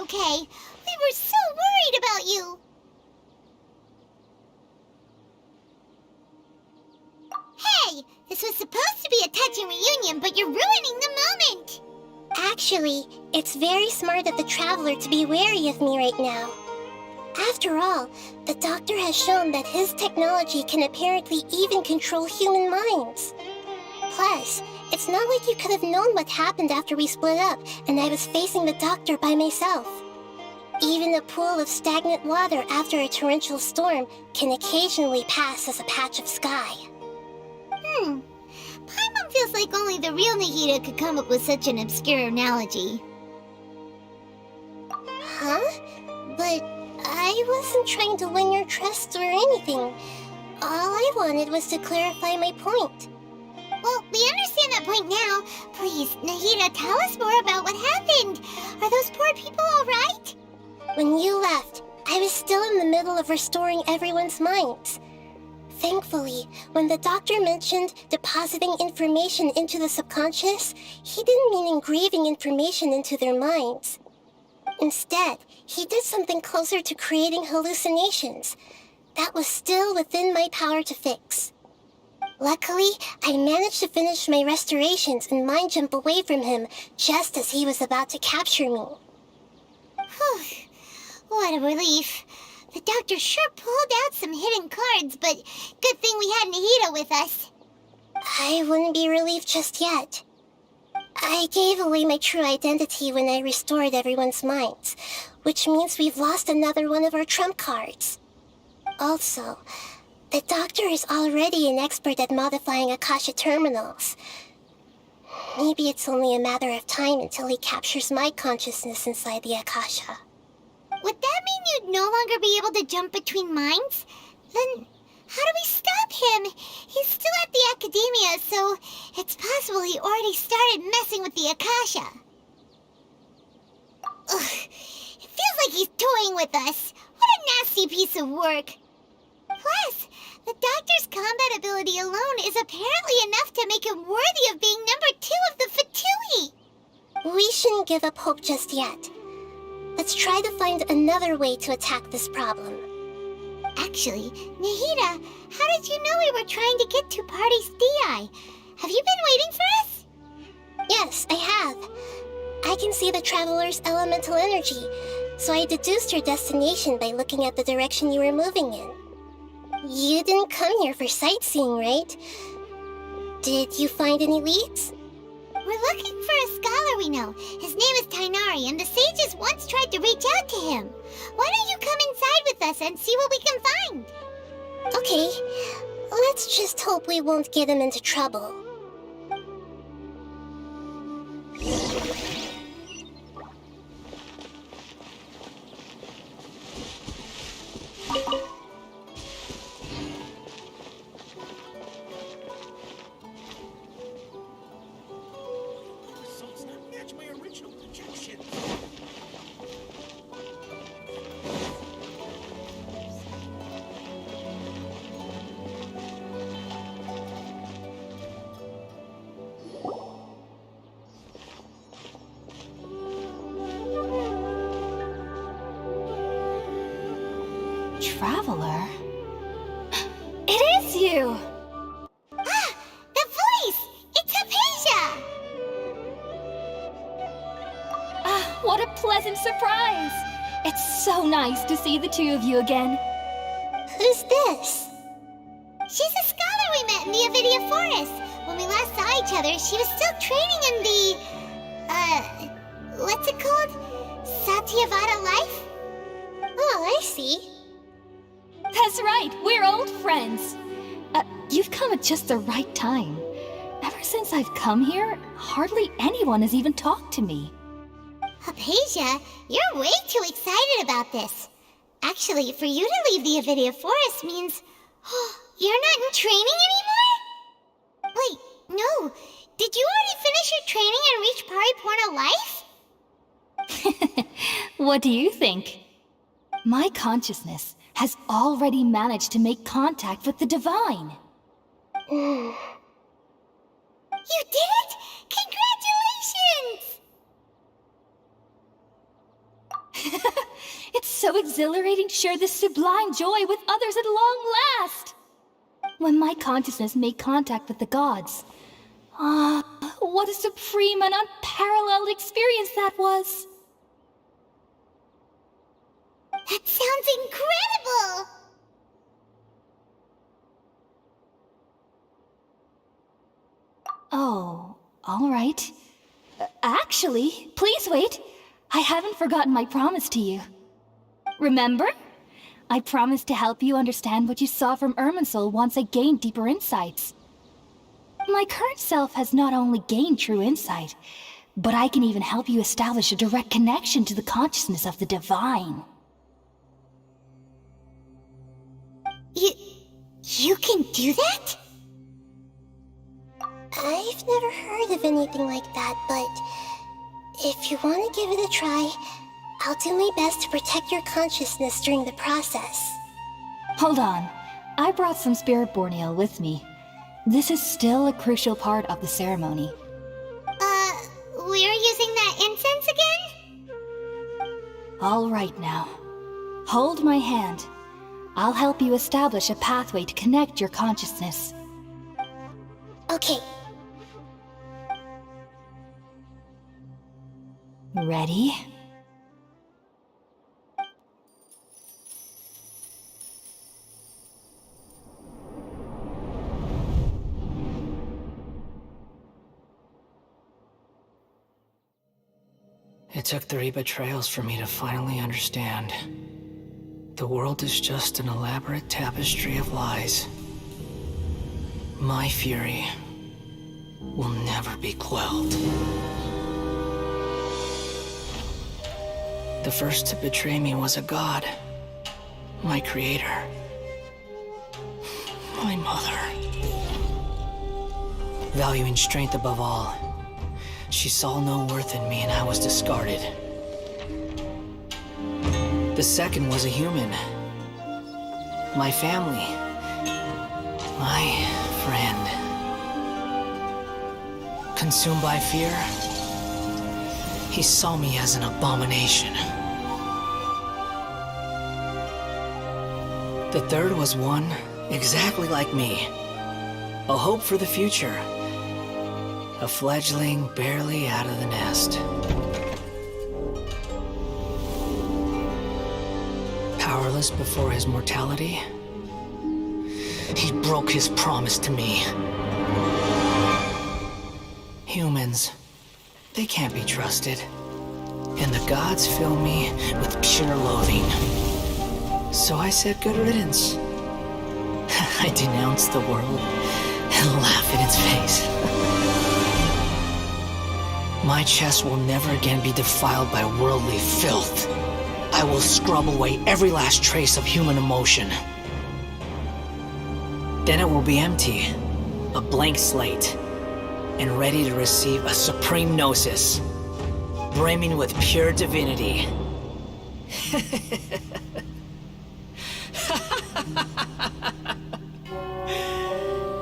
okay. We were so worried about you. Hey, this was supposed to be a touching reunion, but you're ruining the moment. Actually, it's very smart of the Traveler to be wary of me right now. After all, the Doctor has shown that his technology can apparently even control human minds. Plus, it's not like you could have known what happened after we split up and I was facing the Doctor by myself. Even a pool of stagnant water after a torrential storm can occasionally pass as a patch of sky. Paimon feels like only the real Nahida could come up with such an obscure analogy. Huh? But I wasn't trying to win your trust or anything. All I wanted was to clarify my point. Well, we understand that point now. Please, Nahida, tell us more about what happened. Are those poor people all right? When you left, I was still in the middle of restoring everyone's minds. Thankfully, when the Doctor mentioned depositing information into the subconscious, he didn't mean engraving information into their minds. Instead, he did something closer to creating hallucinations. That was still within my power to fix. Luckily, I managed to finish my restorations and mind jump away from him just as he was about to capture me. Whew. What a relief. The Doctor sure pulled out some hidden cards, but good thing we had Nahida with us. I wouldn't be relieved just yet. I gave away my true identity when I restored everyone's minds, which means we've lost another one of our trump cards. Also, the Doctor is already an expert at modifying Akasha terminals. Maybe it's only a matter of time until he captures my consciousness inside the Akasha. Would that mean you'd no longer be able to jump between minds? Then how do we stop him? He's still at the Academia, so it's possible he already started messing with the Akasha. Ugh, it feels like he's toying with us. What a nasty piece of work. Plus, the Doctor's combat ability alone is apparently enough to make him worthy of being number 2 of the Fatui. We shouldn't give up hope just yet. Let's try to find another way to attack this problem. Actually, Nahida, how did you know we were trying to get to Party's DI? Have you been waiting for us? Yes, I have. I can see the Traveler's elemental energy, so I deduced your destination by looking at the direction you were moving in. You didn't come here for sightseeing, right? Did you find any leads? We're looking for a scholar we know. His name is Tainari, and the sages once tried to reach out to him. Why don't you come inside with us and see what we can find? Okay, let's just hope we won't get him into trouble. Results not match my original projections. Traveler? It is you! Ah, the voice! It's Hypatia! Ah, what a pleasant surprise! It's so nice to see the two of you again. Who's this? She's a scholar we met in the Avidia Forest. When we last saw each other, she was still training in the... what's it called? Satyavada life? Oh, I see. That's right, we're old friends. You've come at just the right time. Ever since I've come here, hardly anyone has even talked to me. Hypatia, you're way too excited about this. Actually, for you to leave the Avidia Forest means... you're not in training anymore? Wait, no. Did you already finish your training and reach Pariporna life? What do you think? My consciousness has already managed to make contact with the divine. You did it! Congratulations! so exhilarating to share this sublime joy with others at long last! When my consciousness made contact with the gods. Ah, what a supreme and unparalleled experience that was! That sounds incredible! Oh, all right. Actually, please wait. I haven't forgotten my promise to you. Remember? I promised to help you understand what you saw from Irminsul once I gained deeper insights. My current self has not only gained true insight, but I can even help you establish a direct connection to the consciousness of the divine. You can do that? I've never heard of anything like that, but if you want to give it a try, I'll do my best to protect your consciousness during the process. Hold on. I brought some spirit-born ale with me. This is still a crucial part of the ceremony. We're using that incense again? All right now. Hold my hand. I'll help you establish a pathway to connect your consciousness. Okay. Ready? It took 3 betrayals for me to finally understand. The world is just an elaborate tapestry of lies. My fury will never be quelled. The first to betray me was a god. My creator. My mother. Valuing strength above all, she saw no worth in me and I was discarded. The second was a human. My family. My friend. Consumed by fear, he saw me as an abomination. The third was one exactly like me. A hope for the future. A fledgling barely out of the nest. Powerless before his mortality, he broke his promise to me. Humans, they can't be trusted. And the gods fill me with pure loathing. So I said good riddance. I denounced the world and laugh in its face. My chest will never again be defiled by worldly filth. I will scrub away every last trace of human emotion. Then it will be empty, a blank slate, and ready to receive a supreme gnosis, brimming with pure divinity.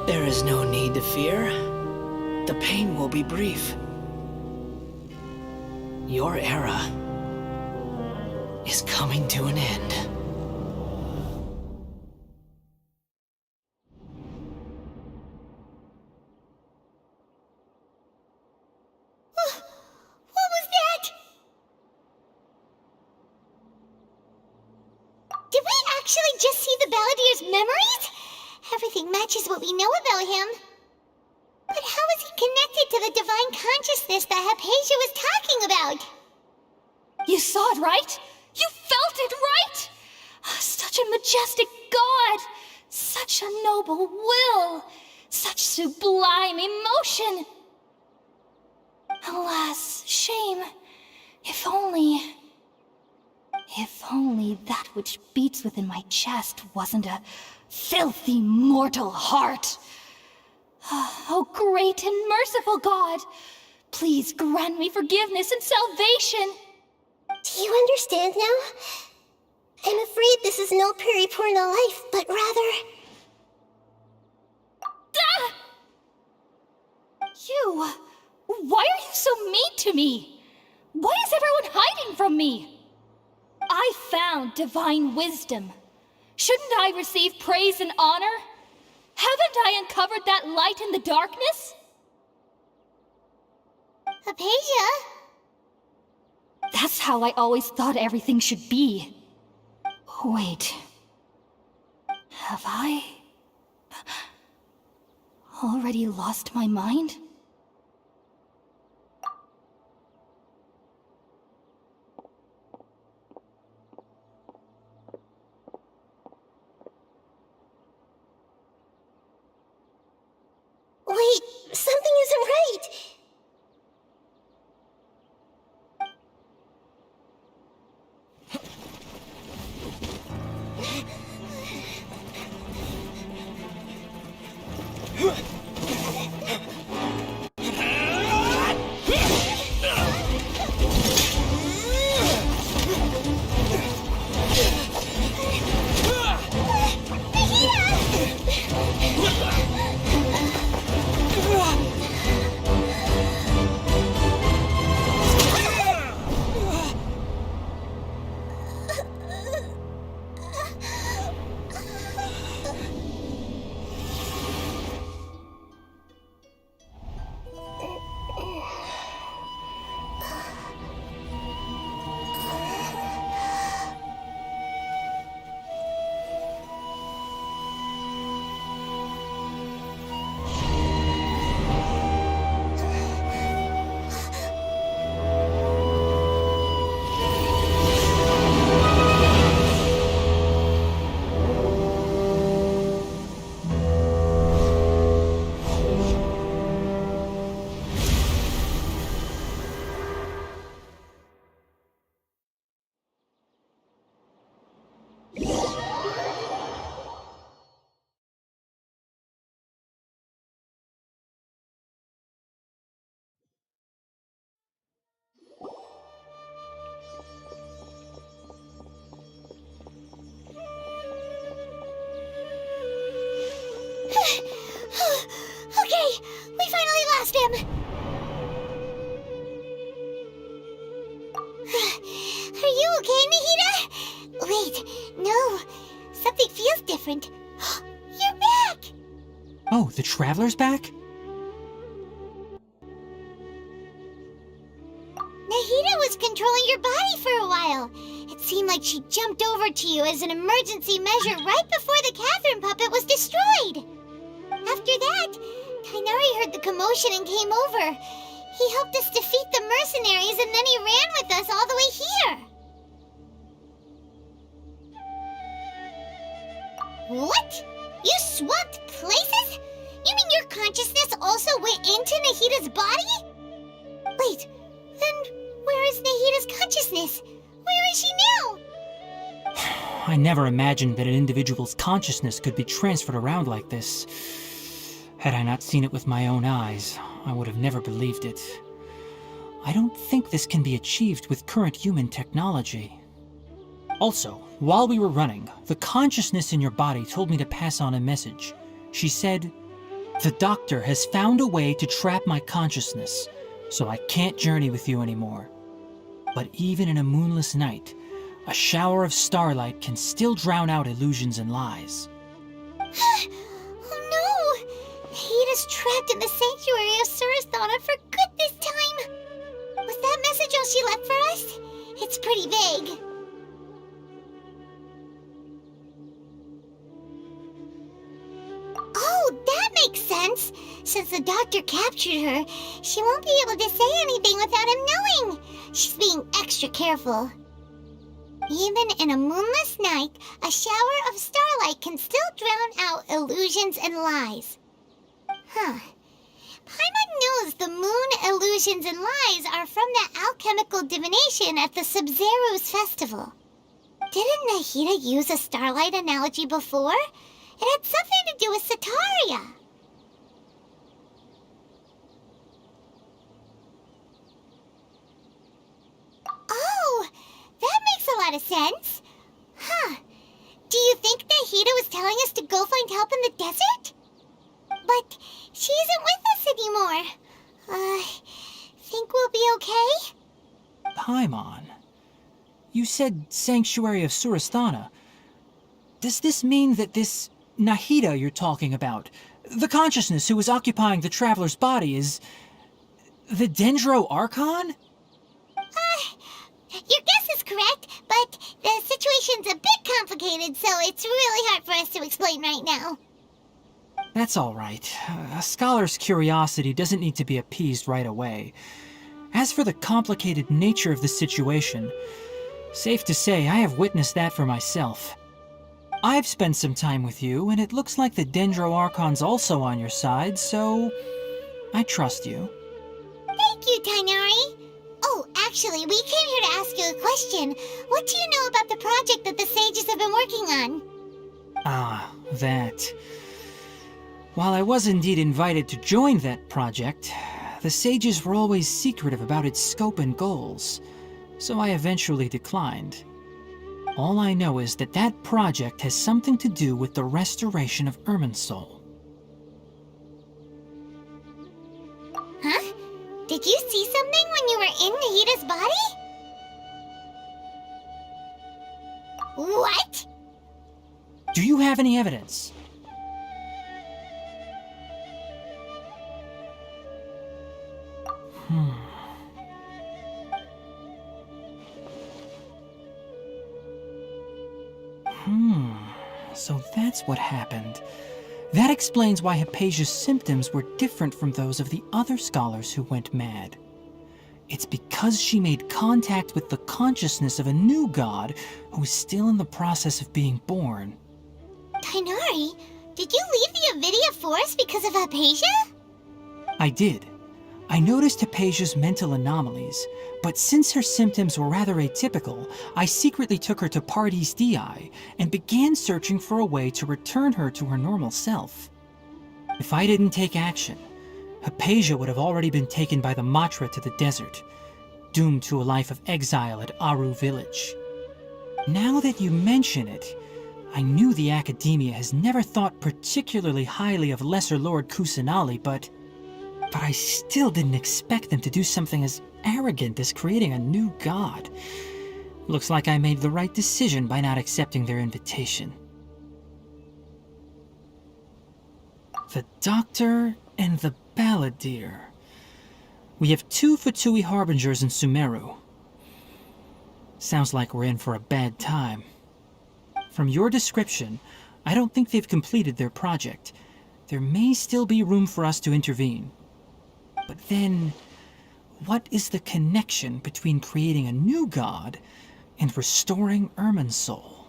There is no need to fear. The pain will be brief. Your era is coming to an end. What was that? Did we actually just see the Baladier's memories? Everything matches what we know about him. But how is he connected to the divine consciousness that Hypatia was talking about? You saw it, right? You felt it, right? Such a majestic god! Such a noble will! Such sublime emotion! Alas, shame. If only that which beats within my chest wasn't a filthy mortal heart. Oh, great and merciful God! Please grant me forgiveness and salvation! Do you understand now? I'm afraid this is no periporno life, but rather... Ah! You! Why are you so mean to me? Why is everyone hiding from me? I found divine wisdom. Shouldn't I receive praise and honor? Haven't I uncovered that light in the darkness? Hypatia? That's how I always thought everything should be. Wait. Have I already lost my mind? Wait, something isn't right. Okay, we finally lost him. Are you okay, Nahida? Wait, no. Something feels different. You're back! Oh, the Traveler's back? Nahida was controlling your body for a while. It seemed like she jumped over to you as an emergency measure right before the Catherine puppet was destroyed. After that, Kainari heard the commotion and came over. He helped us defeat the mercenaries and then he ran with us all the way here. What? You swapped places? You mean your consciousness also went into Nahida's body? Wait, then where is Nahida's consciousness? Where is she now? I never imagined that an individual's consciousness could be transferred around like this. Had I not seen it with my own eyes, I would have never believed it. I don't think this can be achieved with current human technology. Also, while we were running, the consciousness in your body told me to pass on a message. She said, "The doctor has found a way to trap my consciousness, so I can't journey with you anymore. But even in a moonless night, a shower of starlight can still drown out illusions and lies." Oh no! Nahida's trapped in the sanctuary of Surathana for good this time. Was that message all she left for us? It's pretty vague. Oh, that makes sense. Since the doctor captured her, she won't be able to say anything without him knowing. She's being extra careful. Even in a moonless night, a shower of starlight can still drown out illusions and lies. Huh. Paimon knows the moon illusions and lies are from the alchemical divination at the Sub-Zero's festival. Didn't Nahida use a starlight analogy before? It had something to do with Sataria. Oh, that makes a lot of sense. Huh. Do you think Nahida was telling us to go find help in the desert? But she isn't with us anymore. Think we'll be okay? Paimon, You said Sanctuary of Surasthana. Does this mean that this Nahida you're talking about, the consciousness who was occupying the traveler's body, is the Dendro Archon? Your guess is correct, but the situation's a bit complicated, so it's really hard for us to explain right now. That's all right. A scholar's curiosity doesn't need to be appeased right away. As for the complicated nature of the situation, safe to say I have witnessed that for myself. I've spent some time with you, and it looks like the Dendro Archon's also on your side, so I trust you. Thank you, Tainari. Oh, actually, we came here to ask you a question. What do you know about the project that the sages have been working on? Ah, that. While I was indeed invited to join that project, the sages were always secretive about its scope and goals, so I eventually declined. All I know is that that project has something to do with the restoration of Irminsul. Huh? Did you see something when you were in Nahida's body? What? Do you have any evidence? So that's what happened. That explains why Hypatia's symptoms were different from those of the other scholars who went mad. It's because she made contact with the consciousness of a new god who is still in the process of being born. Tainari, did you leave the Avidia Forest because of Hypatia? I did. I noticed Hypatia's mental anomalies, but since her symptoms were rather atypical, I secretly took her to Pardes Dii and began searching for a way to return her to her normal self. If I didn't take action, Hypatia would have already been taken by the Matra to the desert, doomed to a life of exile at Aru village. Now that you mention it, I knew the Academia has never thought particularly highly of Lesser Lord Kusanali, but I still didn't expect them to do something as arrogant as creating a new god. Looks like I made the right decision by not accepting their invitation. The Doctor and the Balladeer. We have 2 Fatui Harbingers in Sumeru. Sounds like we're in for a bad time. From your description, I don't think they've completed their project. There may still be room for us to intervene. But then, what is the connection between creating a new god and restoring Irminsul?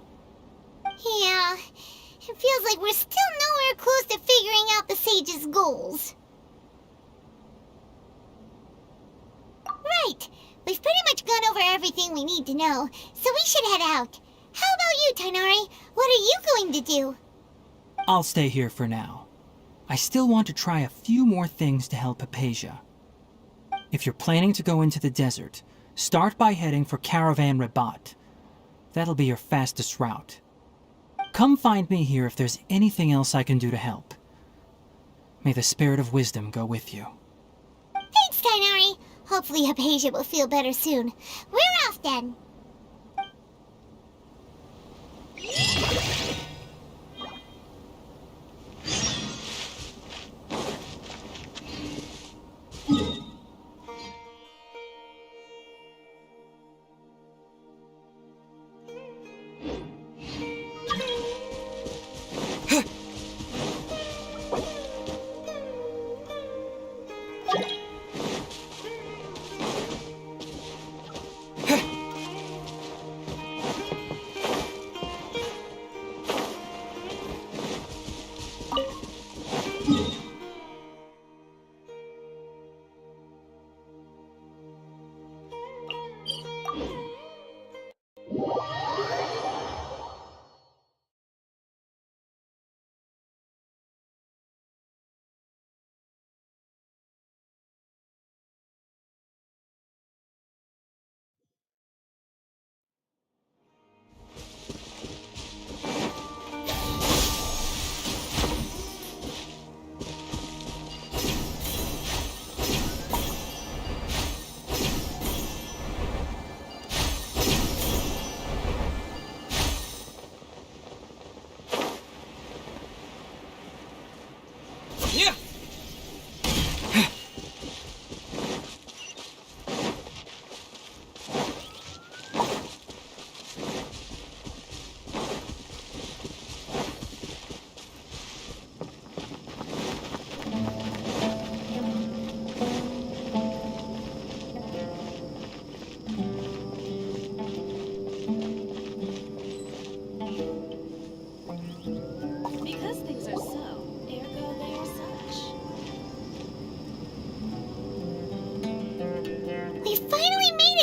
Yeah, it feels like we're still nowhere close to figuring out the sage's goals. Right, we've pretty much gone over everything we need to know, so we should head out. How about you, Tainari? What are you going to do? I'll stay here for now. I still want to try a few more things to help Hypatia. If you're planning to go into the desert, start by heading for Caravan Rabat. That'll be your fastest route. Come find me here if there's anything else I can do to help. May the spirit of wisdom go with you. Thanks, Tainari. Hopefully Hypatia will feel better soon. We're off then.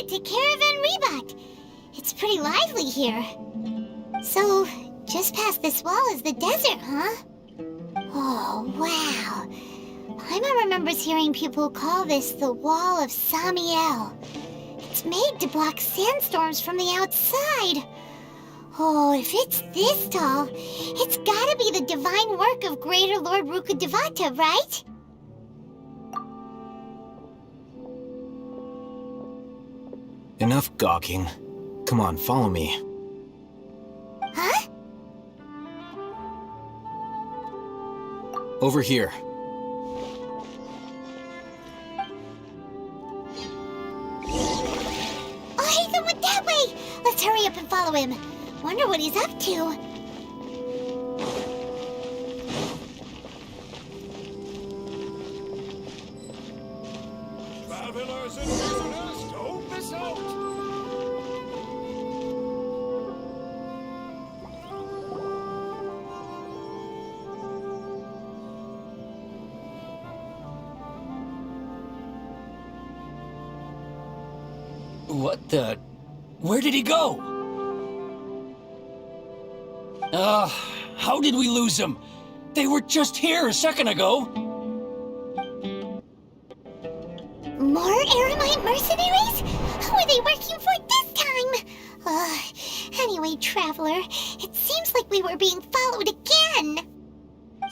it to Caravan Rebot. It's pretty lively here. So, just past this wall is the desert, huh? Oh, wow. Paimon remembers hearing people call this the Wall of Samiel. It's made to block sandstorms from the outside. Oh, if it's this tall, it's gotta be the divine work of Greater Lord Rukkhadevata, right? Enough gawking. Come on, follow me. Huh? Over here. Oh, Hatham went that way! Let's hurry up and follow him. Wonder what he's up to. Travelers and visitors, don't miss out! What the? Where did he go? How did we lose them? They were just here a second ago. More Eremite mercenaries? Who are they working for this time? Anyway, Traveler, it seems like we were being followed again.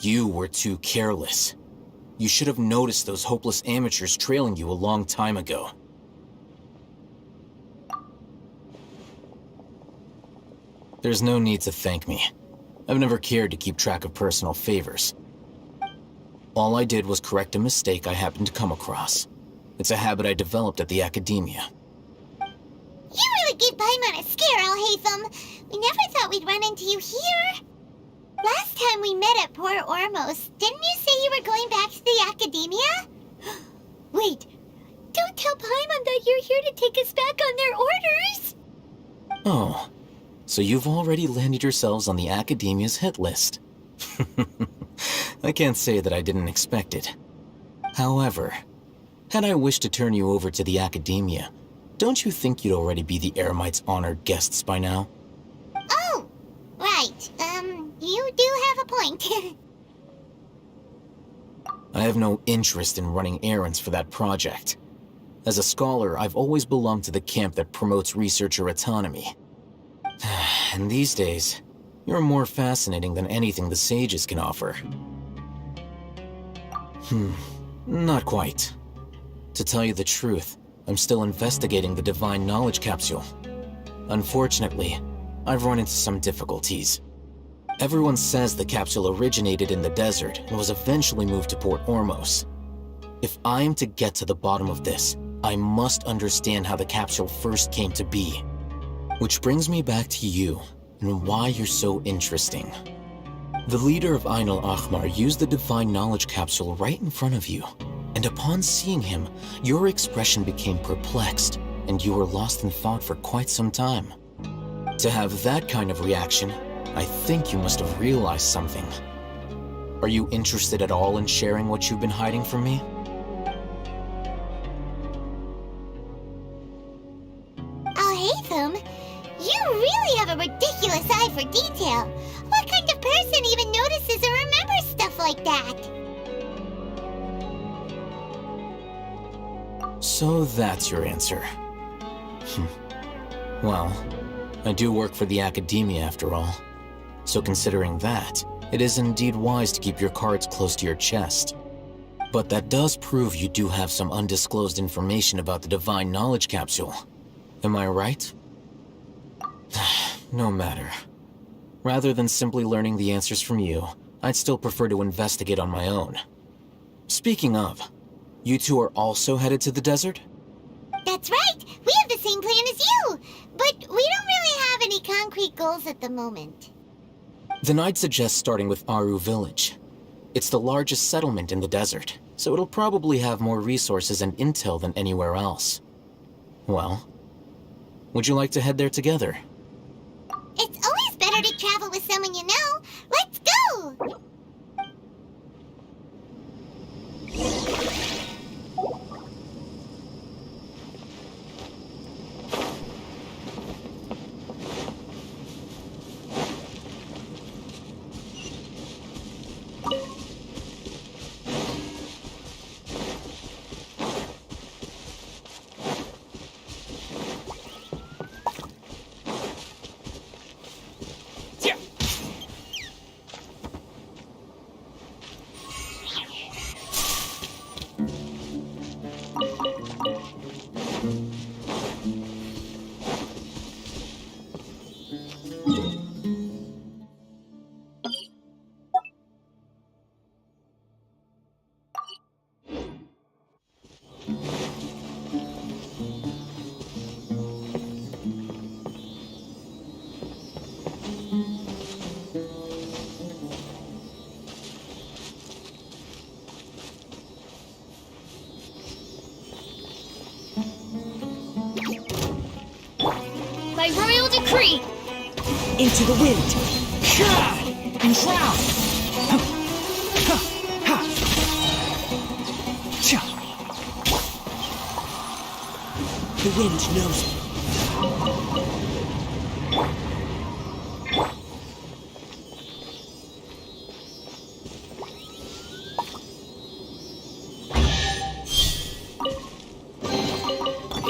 You were too careless. You should have noticed those hopeless amateurs trailing you a long time ago. There's no need to thank me. I've never cared to keep track of personal favors. All I did was correct a mistake I happened to come across. It's a habit I developed at the academia. You really gave Paimon a scare, Alhaitham. We never thought we'd run into you here. Last time we met at Port Ormos, didn't you say you were going back to the academia? Wait, don't tell Paimon that you're here to take us back on their orders. Oh, so you've already landed yourselves on the academia's hit list. I can't say that I didn't expect it. However, had I wished to turn you over to the academia, don't you think you'd already be the Eremites' honored guests by now? Oh, right. You do have a point. I have no interest in running errands for that project. As a scholar, I've always belonged to the camp that promotes researcher autonomy. And these days, you're more fascinating than anything the sages can offer. Not quite. To tell you the truth, I'm still investigating the Divine Knowledge Capsule. Unfortunately, I've run into some difficulties. Everyone says the capsule originated in the desert and was eventually moved to Port Ormos. If I am to get to the bottom of this, I must understand how the capsule first came to be. Which brings me back to you, and why you're so interesting. The leader of Ain al-Ahmar used the Divine Knowledge Capsule right in front of you, and upon seeing him, your expression became perplexed, and you were lost in thought for quite some time. To have that kind of reaction, I think you must have realized something. Are you interested at all in sharing what you've been hiding from me? Alhaitham, you really have a ridiculous eye for detail. What kind of person even notices or remembers stuff like that? So that's your answer. Well, I do work for the academia after all. So considering that, it is indeed wise to keep your cards close to your chest. But that does prove you do have some undisclosed information about the Divine Knowledge Capsule. Am I right? No matter. Rather than simply learning the answers from you, I'd still prefer to investigate on my own. Speaking of, you two are also headed to the desert? That's right! We have the same plan as you! But we don't really have any concrete goals at the moment. Then I'd suggest starting with Aru Village. It's the largest settlement in the desert, so it'll probably have more resources and intel than anywhere else. Well, would you like to head there together? It's always better to travel with someone you know. Let's go! By royal decree! Into the wind. And drown. The wind knows me.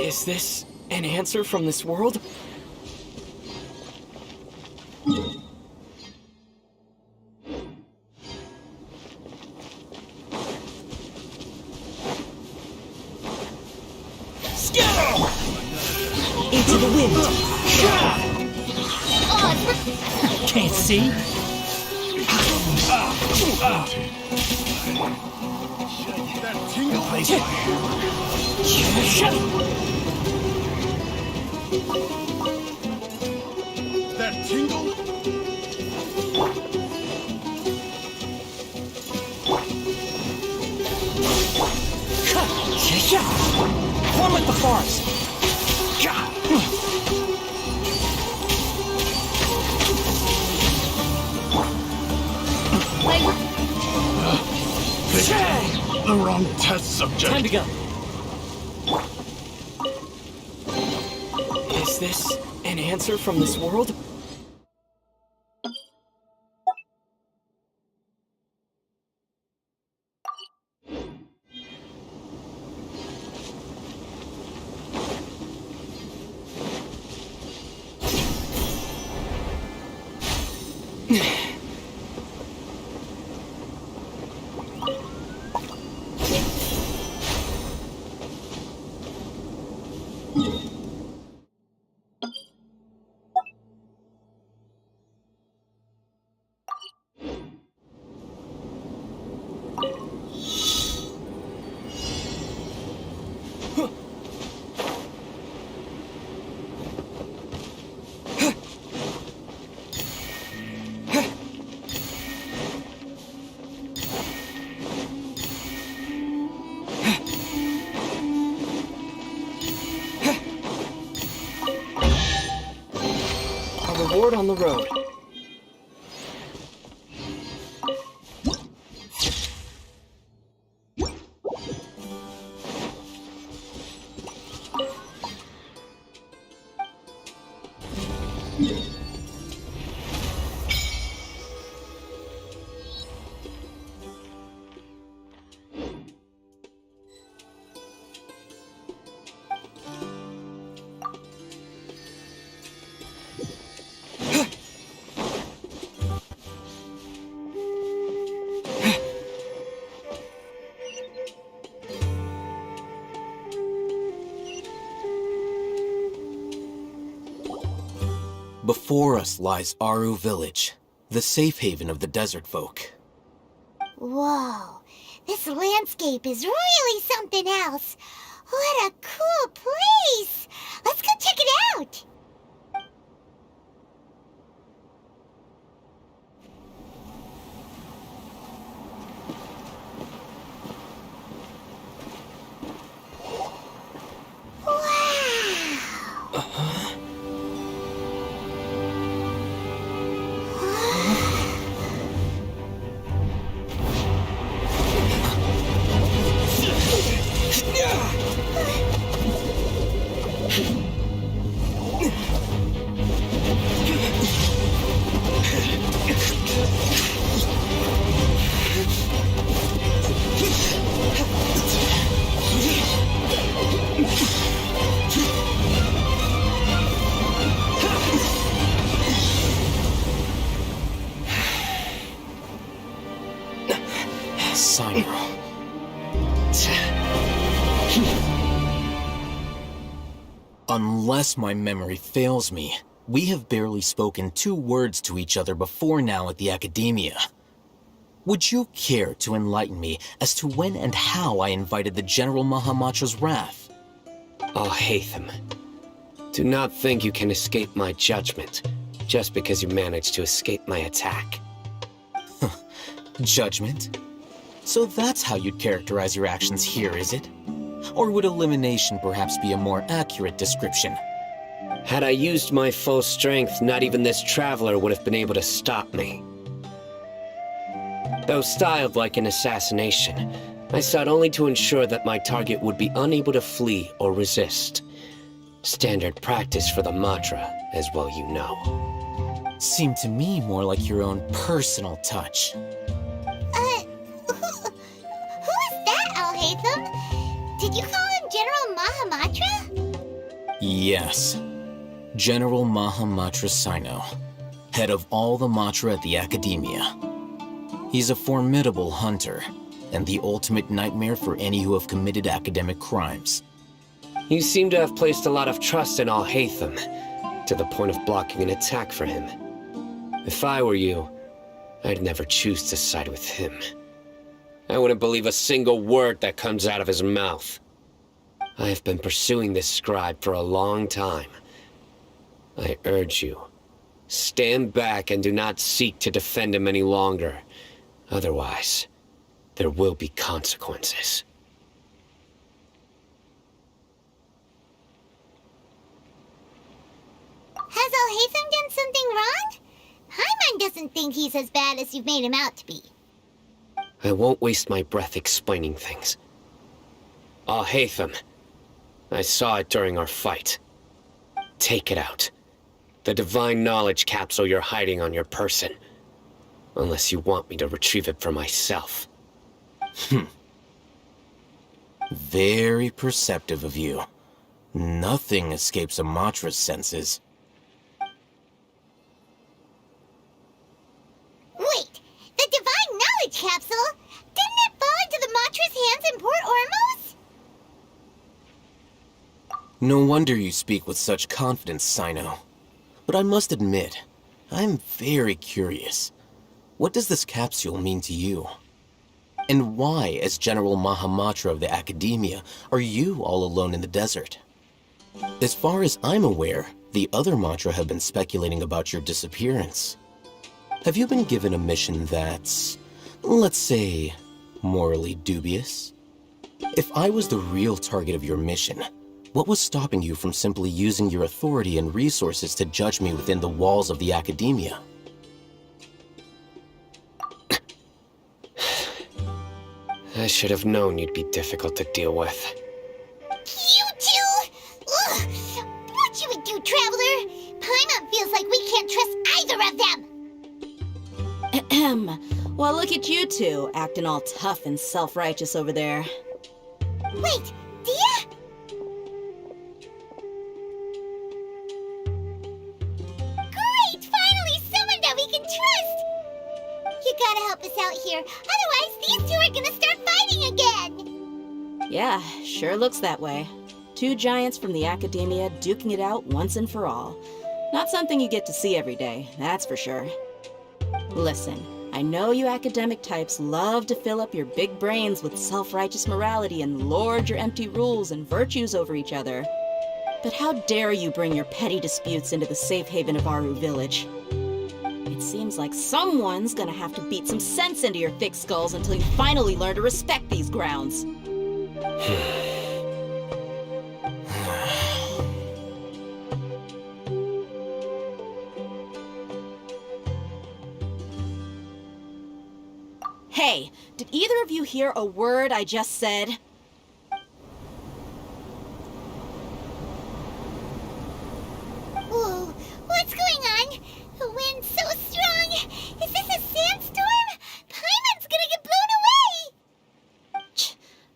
Is this an answer from this world? Into the wind. Can't see? That tingle? That tingle? Form with the forest. The wrong test subject. Time to go. Is this an answer from this world? A reward on the road. Before us lies Aru Village, the safe haven of the desert folk. Whoa, this landscape is really something else. What a cool place! Let's go check it out! Unless my memory fails me, we have barely spoken 2 words to each other before now at the Academia. Would you care to enlighten me as to when and how I invited the General Mahamacho's wrath? Oh, Hatham. Do not think you can escape my judgment, just because you managed to escape my attack. Judgment? So that's how you'd characterize your actions here, is it? Or would elimination perhaps be a more accurate description? Had I used my full strength, not even this traveler would have been able to stop me. Though styled like an assassination, I sought only to ensure that my target would be unable to flee or resist. Standard practice for the Matra, as well you know. Seemed to me more like your own personal touch. Who is that, Alhaitham? Did you call him General Mahamatra? Yes. General Mahamatra Sino, head of all the Matra at the Academia. He's a formidable hunter, and the ultimate nightmare for any who have committed academic crimes. You seem to have placed a lot of trust in Alhaitham, to the point of blocking an attack for him. If I were you, I'd never choose to side with him. I wouldn't believe a single word that comes out of his mouth. I have been pursuing this scribe for a long time. I urge you, stand back and do not seek to defend him any longer. Otherwise, there will be consequences. Has Alhaitham done something wrong? Paimon doesn't think he's as bad as you've made him out to be. I won't waste my breath explaining things. Alhaitham, I saw it during our fight. Take it out. The divine knowledge capsule you're hiding on your person. Unless you want me to retrieve it for myself. Very perceptive of you. Nothing escapes a Matra's senses. Wait, the divine knowledge capsule? Didn't it fall into the Matra's hands in Port Ormos? No wonder you speak with such confidence, Sino. But I must admit, I'm very curious. What does this capsule mean to you? And why, as General Mahamatra of the Academia, are you all alone in the desert? As far as I'm aware, the other Matra have been speculating about your disappearance. Have you been given a mission that's, let's say, morally dubious? If I was the real target of your mission, what was stopping you from simply using your authority and resources to judge me within the walls of the Academia? I should have known you'd be difficult to deal with. You two? Ugh! What you would do, Traveler? Paimon feels like we can't trust either of them! Ahem. Well, look at you two, acting all tough and self-righteous over there. Wait, Dia? Great! Finally, someone that we can trust! You gotta help us out here, otherwise these two are gonna start fighting again! Yeah, sure looks that way. Two giants from the Academia duking it out once and for all. Not something you get to see every day, that's for sure. Listen, I know you academic types love to fill up your big brains with self-righteous morality and lord your empty rules and virtues over each other. But how dare you bring your petty disputes into the safe haven of Aru Village? It seems like someone's gonna have to beat some sense into your thick skulls until you finally learn to respect these grounds. Hey, did either of you hear a word I just said? Whoa, what's going on? The wind's so strong! Is this a sandstorm? Paimon's gonna get blown away!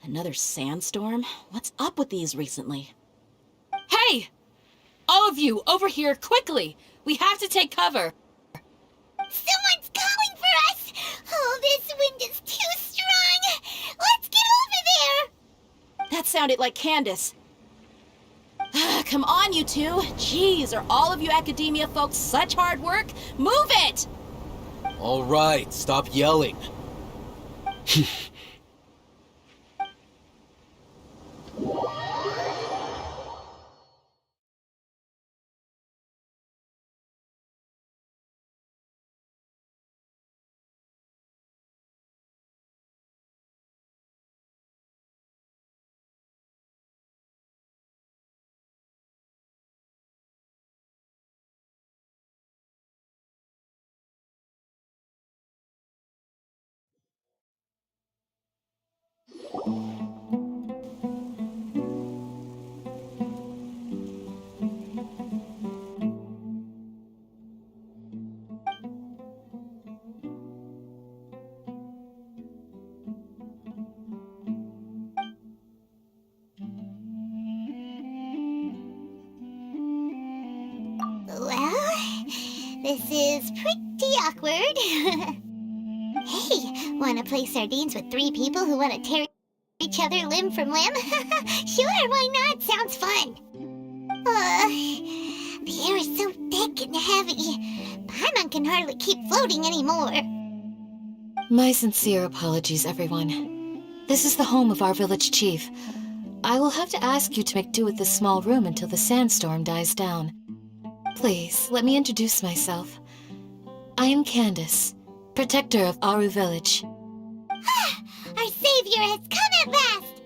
Another sandstorm? What's up with these recently? Hey! All of you, over here, quickly! We have to take cover! Someone's calling for us! Oh, this wind is too strong! Let's get over there! That sounded like Candace. Come on, you two. Jeez, are all of you Academia folks such hard work? Move it! All right, stop yelling. Well, this is pretty awkward. Hey, wanna play sardines with 3 people who wanna tear each other limb from limb? Sure, why not? Sounds fun. The air is so thick and heavy. Paimon can hardly keep floating anymore. My sincere apologies, everyone. This is the home of our village chief. I will have to ask you to make do with this small room until the sandstorm dies down. Please, let me introduce myself. I am Candace, protector of Aru Village. Our savior has come at last!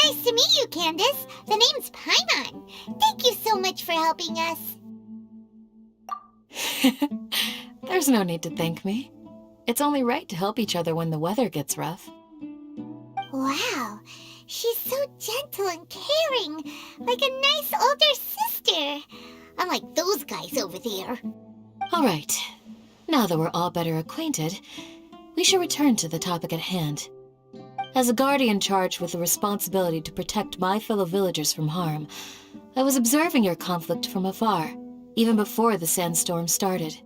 Nice to meet you, Candace. The name's Paimon. Thank you so much for helping us. There's no need to thank me. It's only right to help each other when the weather gets rough. Wow, she's so gentle and caring, like a nice older sister. Unlike those guys over there. All right. Now that we're all better acquainted, we shall return to the topic at hand. As a guardian charged with the responsibility to protect my fellow villagers from harm, I was observing your conflict from afar, even before the sandstorm started.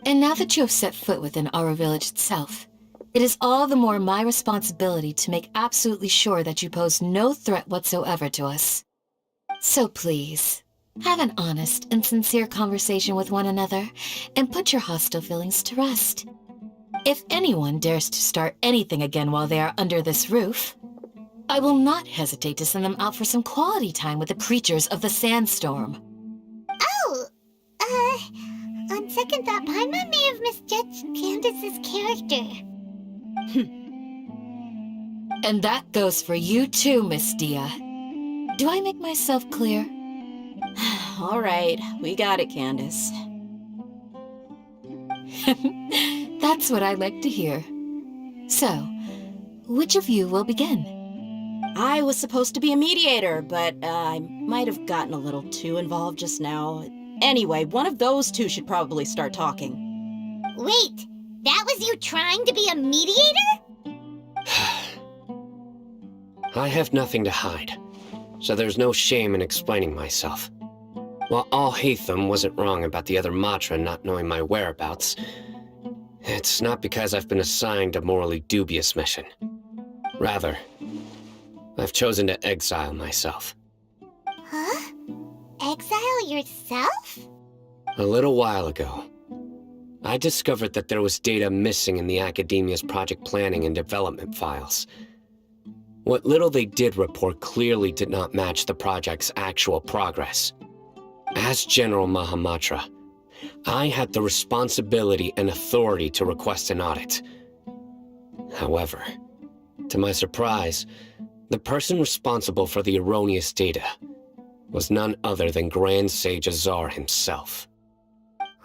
And now that you have set foot within our village itself, it is all the more my responsibility to make absolutely sure that you pose no threat whatsoever to us. So please, have an honest and sincere conversation with one another, and put your hostile feelings to rest. If anyone dares to start anything again while they are under this roof, I will not hesitate to send them out for some quality time with the creatures of the sandstorm. Oh, on second thought, Paimon may have misjudged Candace's character. And that goes for you too, Miss Dia. Do I make myself clear? All right, we got it, Candace. That's what I like to hear. So, which of you will begin? I was supposed to be a mediator, but I might have gotten a little too involved just now. Anyway, one of those two should probably start talking. Wait, that was you trying to be a mediator? I have nothing to hide, so there's no shame in explaining myself. While Alhaitham wasn't wrong about the other Matra not knowing my whereabouts, it's not because I've been assigned a morally dubious mission. Rather, I've chosen to exile myself. Huh? Exile yourself? A little while ago, I discovered that there was data missing in the Academia's project planning and development files. What little they did report clearly did not match the project's actual progress. As General Mahamatra, I had the responsibility and authority to request an audit. However, to my surprise, the person responsible for the erroneous data was none other than Grand Sage Azar himself.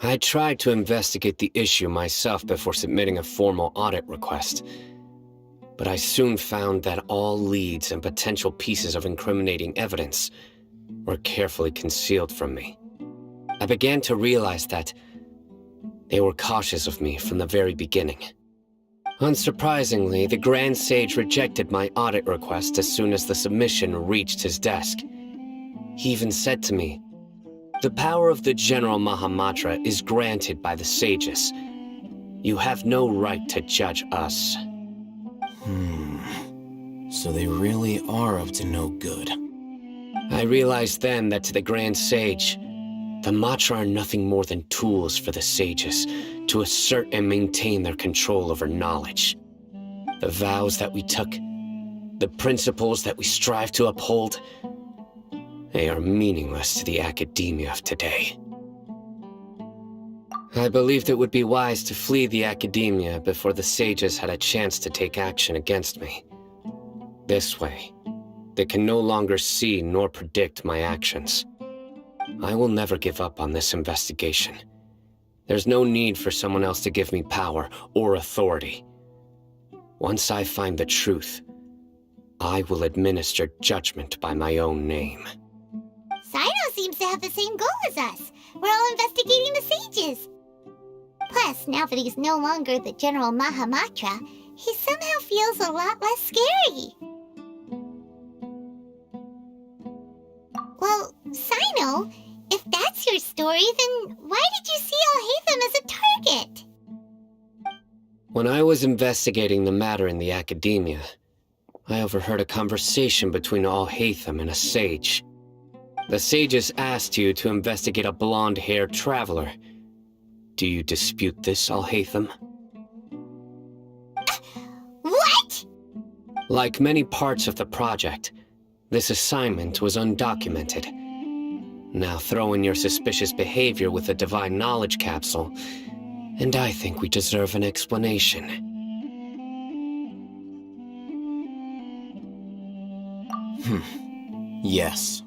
I tried to investigate the issue myself before submitting a formal audit request, but I soon found that all leads and potential pieces of incriminating evidence were carefully concealed from me. I began to realize that they were cautious of me from the very beginning. Unsurprisingly, the Grand Sage rejected my audit request as soon as the submission reached his desk. He even said to me, "The power of the General Mahamatra is granted by the sages. You have no right to judge us." So they really are up to no good. I realized then that to the Grand Sage, the Matra are nothing more than tools for the sages to assert and maintain their control over knowledge. The vows that we took, the principles that we strive to uphold, they are meaningless to the academia of today. I believed it would be wise to flee the academia before the sages had a chance to take action against me. This way, they can no longer see nor predict my actions. I will never give up on this investigation. There's no need for someone else to give me power or authority. Once I find the truth, I will administer judgment by my own name. Sino seems to have the same goal as us. We're all investigating the sages. Plus, now that he's no longer the General Mahamatra, he somehow feels a lot less scary. Well, Sino, if that's your story, then why did you see Alhaitham as a target? When I was investigating the matter in the academia, I overheard a conversation between Alhaitham and a sage. The sages asked you to investigate a blonde-haired traveler. Do you dispute this, Alhaitham? What? Like many parts of the project, this assignment was undocumented. Now throw in your suspicious behavior with the Divine Knowledge Capsule, and I think we deserve an explanation. Yes.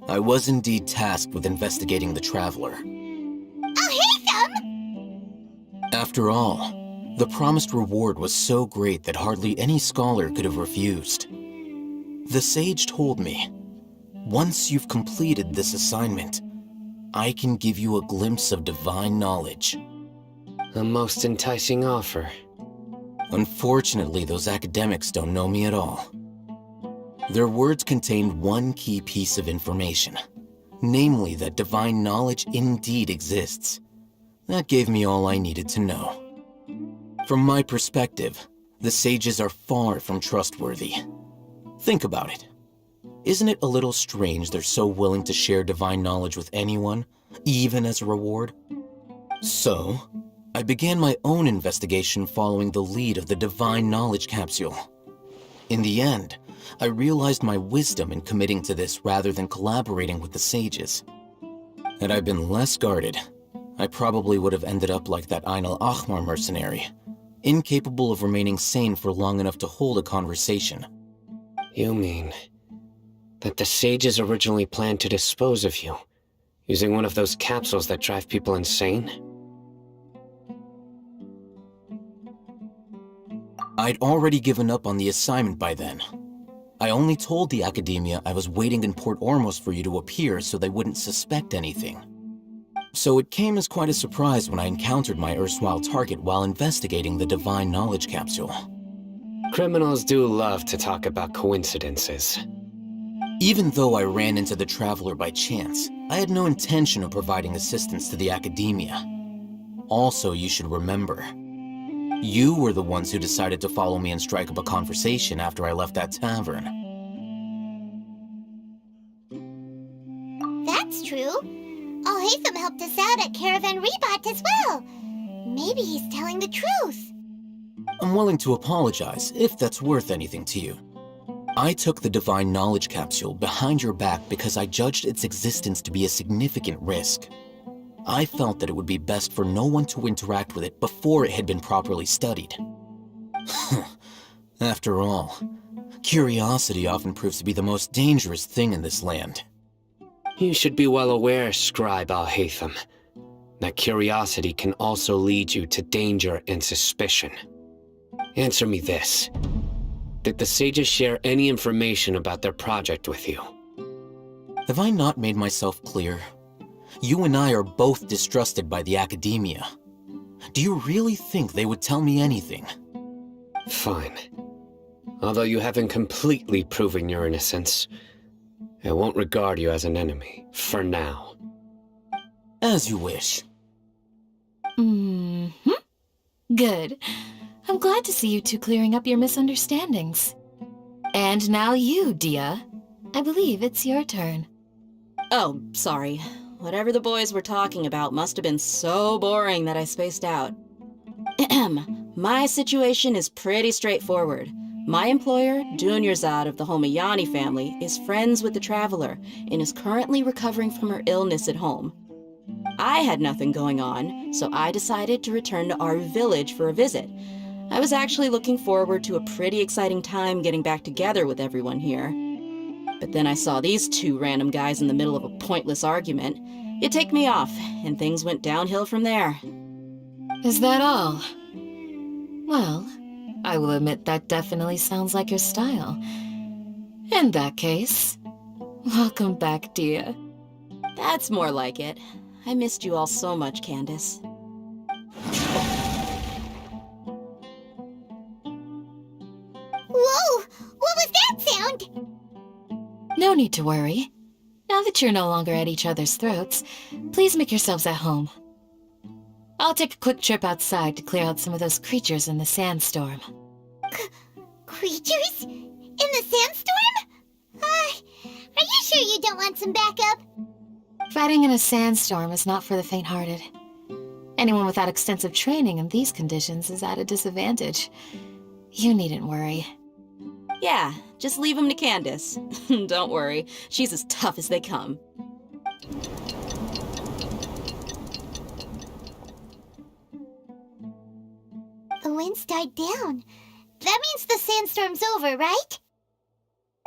I was indeed tasked with investigating the Traveler. Alhaitham! After all, the promised reward was so great that hardly any scholar could have refused. The sage told me, once you've completed this assignment, I can give you a glimpse of divine knowledge. A most enticing offer. Unfortunately, those academics don't know me at all. Their words contained one key piece of information, namely that divine knowledge indeed exists. That gave me all I needed to know. From my perspective, the sages are far from trustworthy. Think about it. Isn't it a little strange they're so willing to share divine knowledge with anyone, even as a reward? So, I began my own investigation following the lead of the Divine Knowledge Capsule. In the end, I realized my wisdom in committing to this rather than collaborating with the sages. Had I been less guarded, I probably would have ended up like that Ain al-Ahmar mercenary, incapable of remaining sane for long enough to hold a conversation. You mean that the sages originally planned to dispose of you, using one of those capsules that drive people insane? I'd already given up on the assignment by then. I only told the academia I was waiting in Port Ormos for you to appear so they wouldn't suspect anything. So it came as quite a surprise when I encountered my erstwhile target while investigating the Divine Knowledge Capsule. Criminals do love to talk about coincidences. Even though I ran into the Traveler by chance, I had no intention of providing assistance to the academia. Also, you should remember, you were the ones who decided to follow me and strike up a conversation after I left that tavern. That's true. Alhaitham helped us out at Caravan Rebat as well. Maybe he's telling the truth. I'm willing to apologize, if that's worth anything to you. I took the Divine Knowledge Capsule behind your back because I judged its existence to be a significant risk. I felt that it would be best for no one to interact with it before it had been properly studied. After all, curiosity often proves to be the most dangerous thing in this land. You should be well aware, Scribe Alhaitham, that curiosity can also lead you to danger and suspicion. Answer me this. Did the sages share any information about their project with you? Have I not made myself clear? You and I are both distrusted by the academia. Do you really think they would tell me anything? Fine. Although you haven't completely proven your innocence, I won't regard you as an enemy, for now. As you wish. Good. I'm glad to see you two clearing up your misunderstandings. And now you, Dia. I believe it's your turn. Oh, sorry. Whatever the boys were talking about must have been so boring that I spaced out. My situation is pretty straightforward. My employer, Dunyarzad of the Homayani family, is friends with the Traveler and is currently recovering from her illness at home. I had nothing going on, so I decided to return to our village for a visit. I was actually looking forward to a pretty exciting time getting back together with everyone here. But then I saw these two random guys in the middle of a pointless argument. It ticked me off, and things went downhill from there. Is that all? Well, I will admit that definitely sounds like your style. In that case, welcome back, dear. That's more like it. I missed you all so much, Candace. Whoa! What was that sound? No need to worry. Now that you're no longer at each other's throats, please make yourselves at home. I'll take a quick trip outside to clear out some of those creatures in the sandstorm. Creatures? In the sandstorm? Are you sure you don't want some backup? Fighting in a sandstorm is not for the faint-hearted. Anyone without extensive training in these conditions is at a disadvantage. You needn't worry. Yeah, just leave him to Candace. Don't worry, she's as tough as they come. The wind's died down. That means the sandstorm's over, right?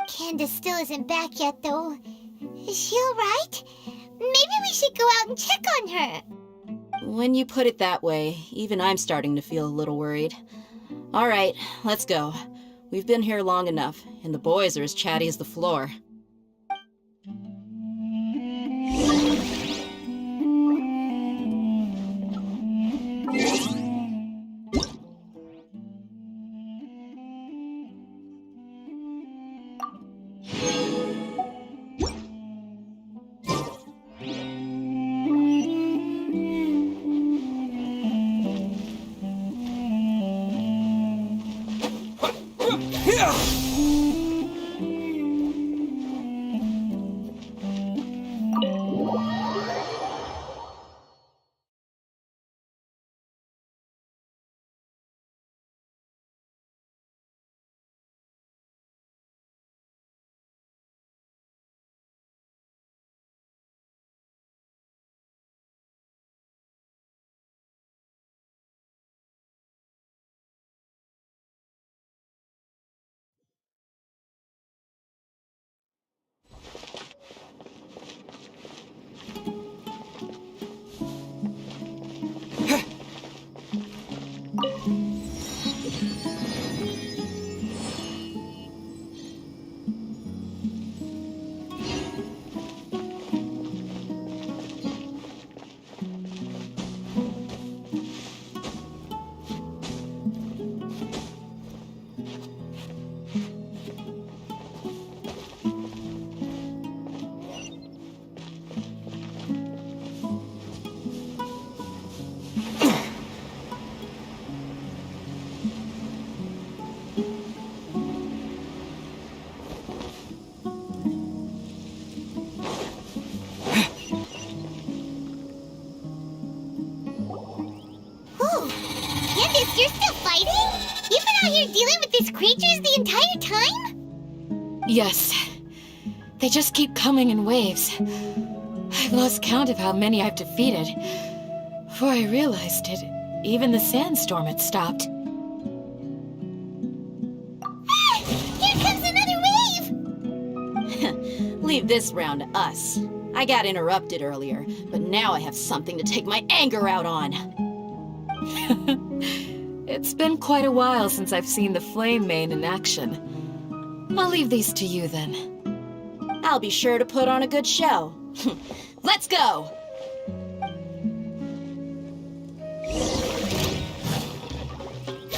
Candace still isn't back yet, though. Is she alright? Maybe we should go out and check on her. When you put it that way, even I'm starting to feel a little worried. All right, let's go. We've been here long enough, and the boys are as chatty as the floor. You're still fighting? You've been out here dealing with these creatures the entire time? Yes. They just keep coming in waves. I've lost count of how many I've defeated. Before I realized it, even the sandstorm had stopped. Here comes another wave! Leave this round to us. I got interrupted earlier, but now I have something to take my anger out on. It's been quite a while since I've seen the Flame Mane in action. I'll leave these to you then. I'll be sure to put on a good show. Let's go!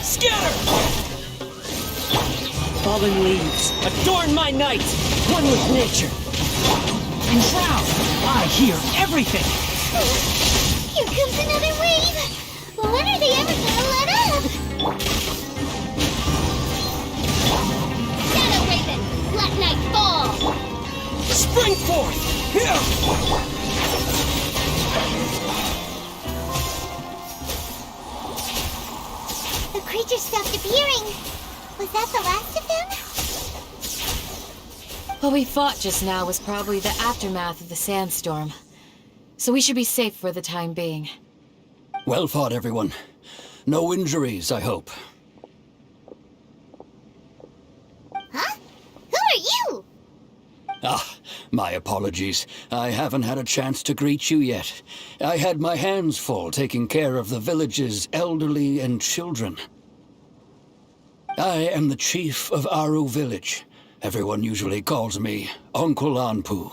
Scatter! Fallen leaves, adorn my night, one with nature. And drown! I hear everything! Here comes another wave! When are they ever gonna let up? Shadow Raven, let night fall! Spring forth! Here! The creatures stopped appearing. Was that the last of them? What we fought just now was probably the aftermath of the sandstorm. So we should be safe for the time being. Well fought, everyone. No injuries, I hope. Huh? Who are you? Ah, my apologies. I haven't had a chance to greet you yet. I had my hands full taking care of the village's elderly and children. I am the chief of Aru Village, Everyone usually calls me Uncle Anpu.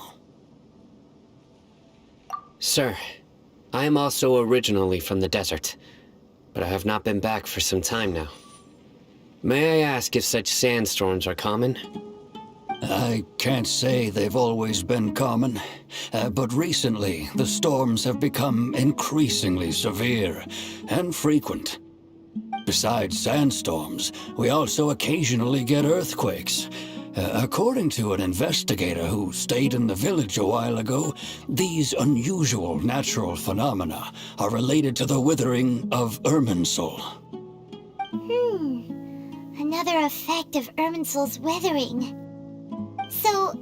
Sir, I am also originally from the desert, but I have not been back for some time now. May I ask if such sandstorms are common? I can't say they've always been common, but recently the storms have become increasingly severe and frequent. Besides sandstorms, we also occasionally get earthquakes. According to an investigator who stayed in the village a while ago, these unusual natural phenomena are related to the withering of Irminsul. Another effect of Irminsul's withering. So,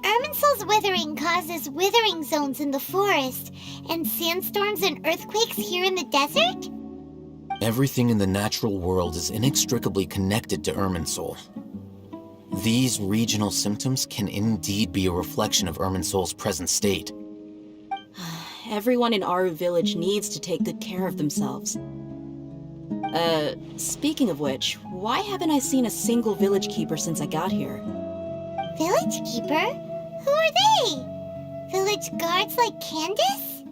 Irminsul's withering causes withering zones in the forest, and sandstorms and earthquakes here in the desert? Everything in the natural world is inextricably connected to Irminsul. These regional symptoms can indeed be a reflection of Irminsul's present state. Everyone in Aru Village needs to take good care of themselves. Speaking of which, why haven't I seen a single village keeper since I got here? Village keeper? Who are they? Village guards like Candace?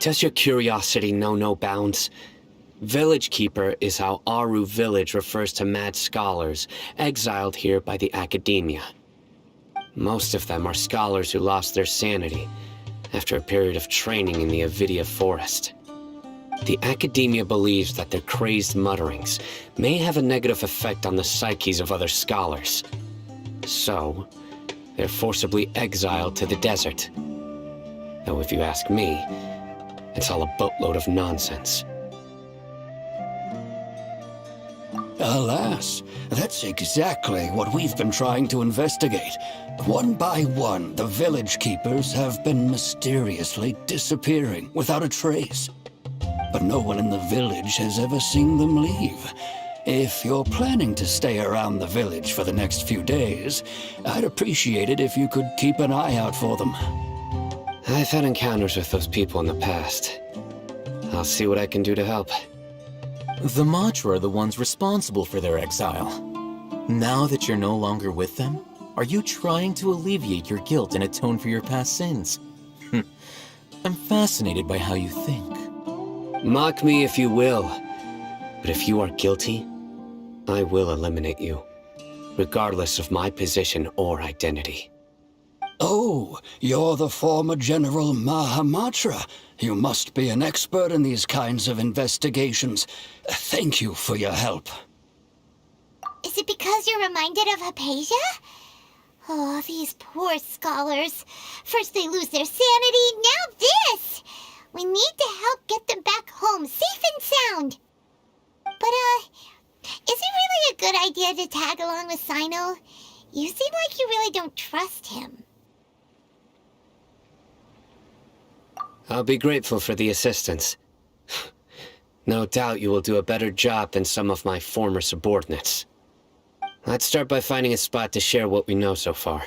Does your curiosity know no bounds? Village Keeper is how Aru Village refers to mad scholars exiled here by the academia. Most of them are scholars who lost their sanity after a period of training in the Avidia forest. The academia believes that their crazed mutterings may have a negative effect on the psyches of other scholars. So, they're forcibly exiled to the desert. Though if you ask me, it's all a boatload of nonsense. Alas, that's exactly what we've been trying to investigate. One by one, the village keepers have been mysteriously disappearing without a trace. But no one in the village has ever seen them leave. If you're planning to stay around the village for the next few days, I'd appreciate it if you could keep an eye out for them. I've had encounters with those people in the past. I'll see what I can do to help. The Matra are the ones responsible for their exile. Now that you're no longer with them, are you trying to alleviate your guilt and atone for your past sins? I'm fascinated by how you think. Mock me if you will, but if you are guilty, I will eliminate you, regardless of my position or identity. Oh, you're the former General Mahamatra. You must be an expert in these kinds of investigations. Thank you for your help. Is it because you're reminded of Hypatia? Oh, these poor scholars. First they lose their sanity, now this! We need to help get them back home, safe and sound. But, is it really a good idea to tag along with Sino? You seem like you really don't trust him. I'll be grateful for the assistance. No doubt you will do a better job than some of my former subordinates. Let's start by finding a spot to share what we know so far.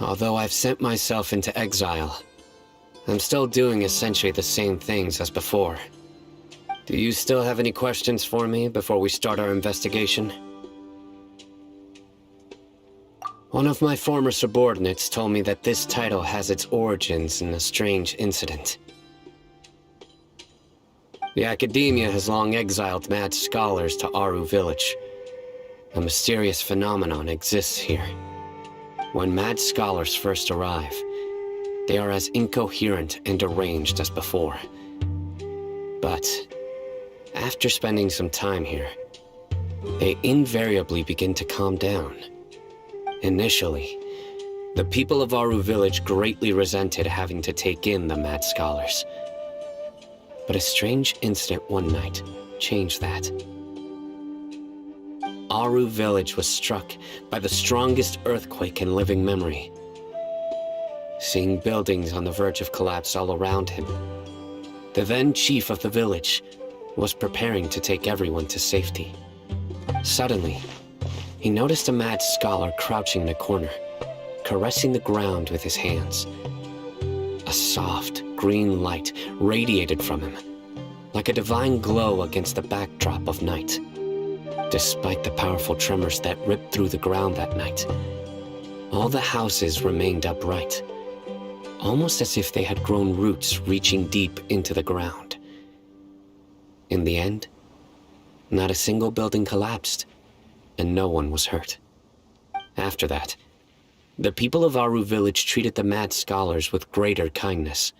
Although I've sent myself into exile, I'm still doing essentially the same things as before. Do you still have any questions for me before we start our investigation? One of my former subordinates told me that this title has its origins in a strange incident. The academia has long exiled mad scholars to Aru Village. A mysterious phenomenon exists here. When mad scholars first arrive, they are as incoherent and deranged as before. But after spending some time here, they invariably begin to calm down. Initially, the people of Aru Village greatly resented having to take in the mad scholars. But a strange incident one night changed that. Aru village was struck by the strongest earthquake in living memory. Seeing buildings on the verge of collapse all around him, the then chief of the village was preparing to take everyone to safety. Suddenly, he noticed a mad scholar crouching in a corner, caressing the ground with his hands. A soft, green light radiated from him, like a divine glow against the backdrop of night. Despite the powerful tremors that ripped through the ground that night, all the houses remained upright, almost as if they had grown roots reaching deep into the ground. In the end, not a single building collapsed, and no one was hurt. After that, the people of Aru village treated the mad scholars with greater kindness,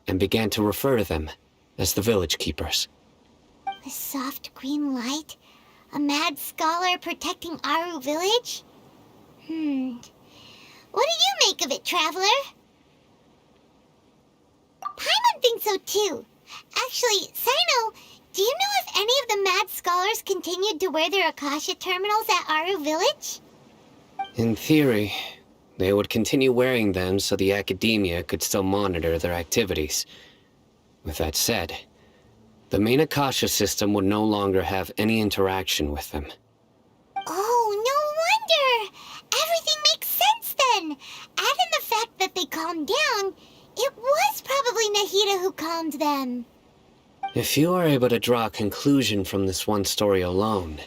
and began to refer to them as the village keepers. The soft green light? A mad scholar protecting Aru village? What do you make of it, Traveler? Paimon thinks so too. Actually, Sino, do you know if any of the mad scholars continued to wear their Akasha terminals at Aru village? In theory, they would continue wearing them so the academia could still monitor their activities. With that said, the main Akasha system would no longer have any interaction with them. Oh, no wonder! Everything makes sense then! Add in the fact that they calmed down, it was probably Nahida who calmed them. If you are able to draw a conclusion from this one story alone,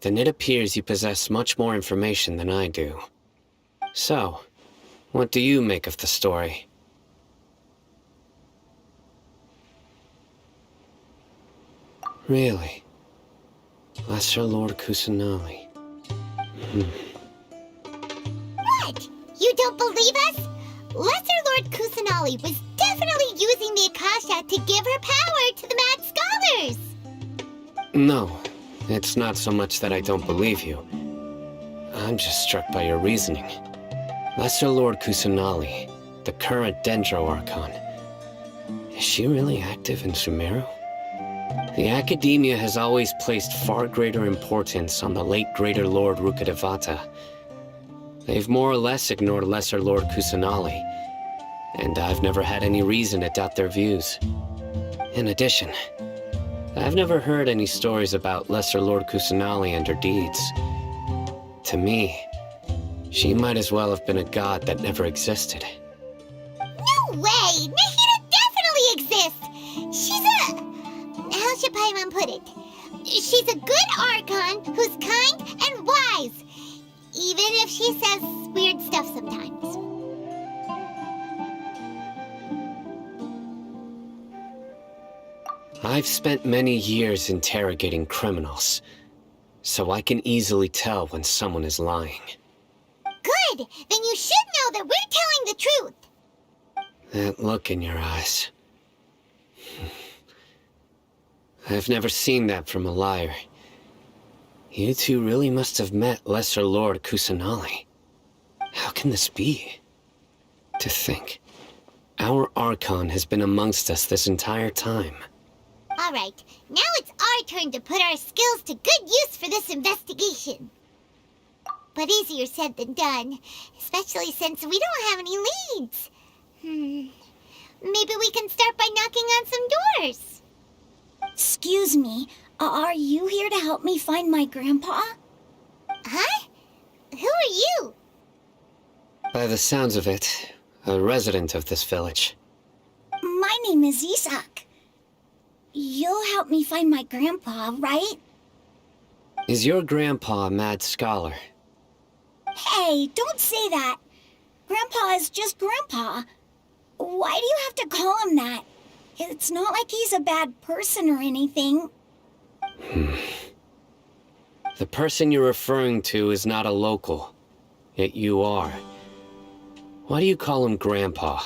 then it appears you possess much more information than I do. So, what do you make of the story? Really? Lesser Lord Kusanali. What? You don't believe us? Lesser Lord Kusanali was definitely using the Akasha to give her power to the mad scholars! No, it's not so much that I don't believe you. I'm just struck by your reasoning. Lesser Lord Kusanali, the current Dendro Archon. Is she really active in Sumeru? The Academia has always placed far greater importance on the late Greater Lord Rukkhadevata. They've more or less ignored Lesser Lord Kusanali, and I've never had any reason to doubt their views. In addition, I've never heard any stories about Lesser Lord Kusanali and her deeds. To me, she might as well have been a god that never existed. No way! Nahida definitely exists! She's a... how should Paimon put it? She's a good Archon who's kind and wise, even if she says weird stuff sometimes. I've spent many years interrogating criminals, so I can easily tell when someone is lying. Good! Then you should know that we're telling the truth! That look in your eyes. I've never seen that from a liar. You two really must have met Lesser Lord Kusanali. How can this be? To think, our Archon has been amongst us this entire time. Alright, now it's our turn to put our skills to good use for this investigation. But easier said than done, especially since we don't have any leads. Maybe we can start by knocking on some doors. Excuse me, are you here to help me find my grandpa? Huh? Who are you? By the sounds of it, a resident of this village. My name is Isak. You'll help me find my grandpa, right? Is your grandpa a mad scholar? Hey, don't say that. Grandpa is just Grandpa. Why do you have to call him that? It's not like he's a bad person or anything. The person you're referring to is not a local, yet you are. Why do you call him Grandpa?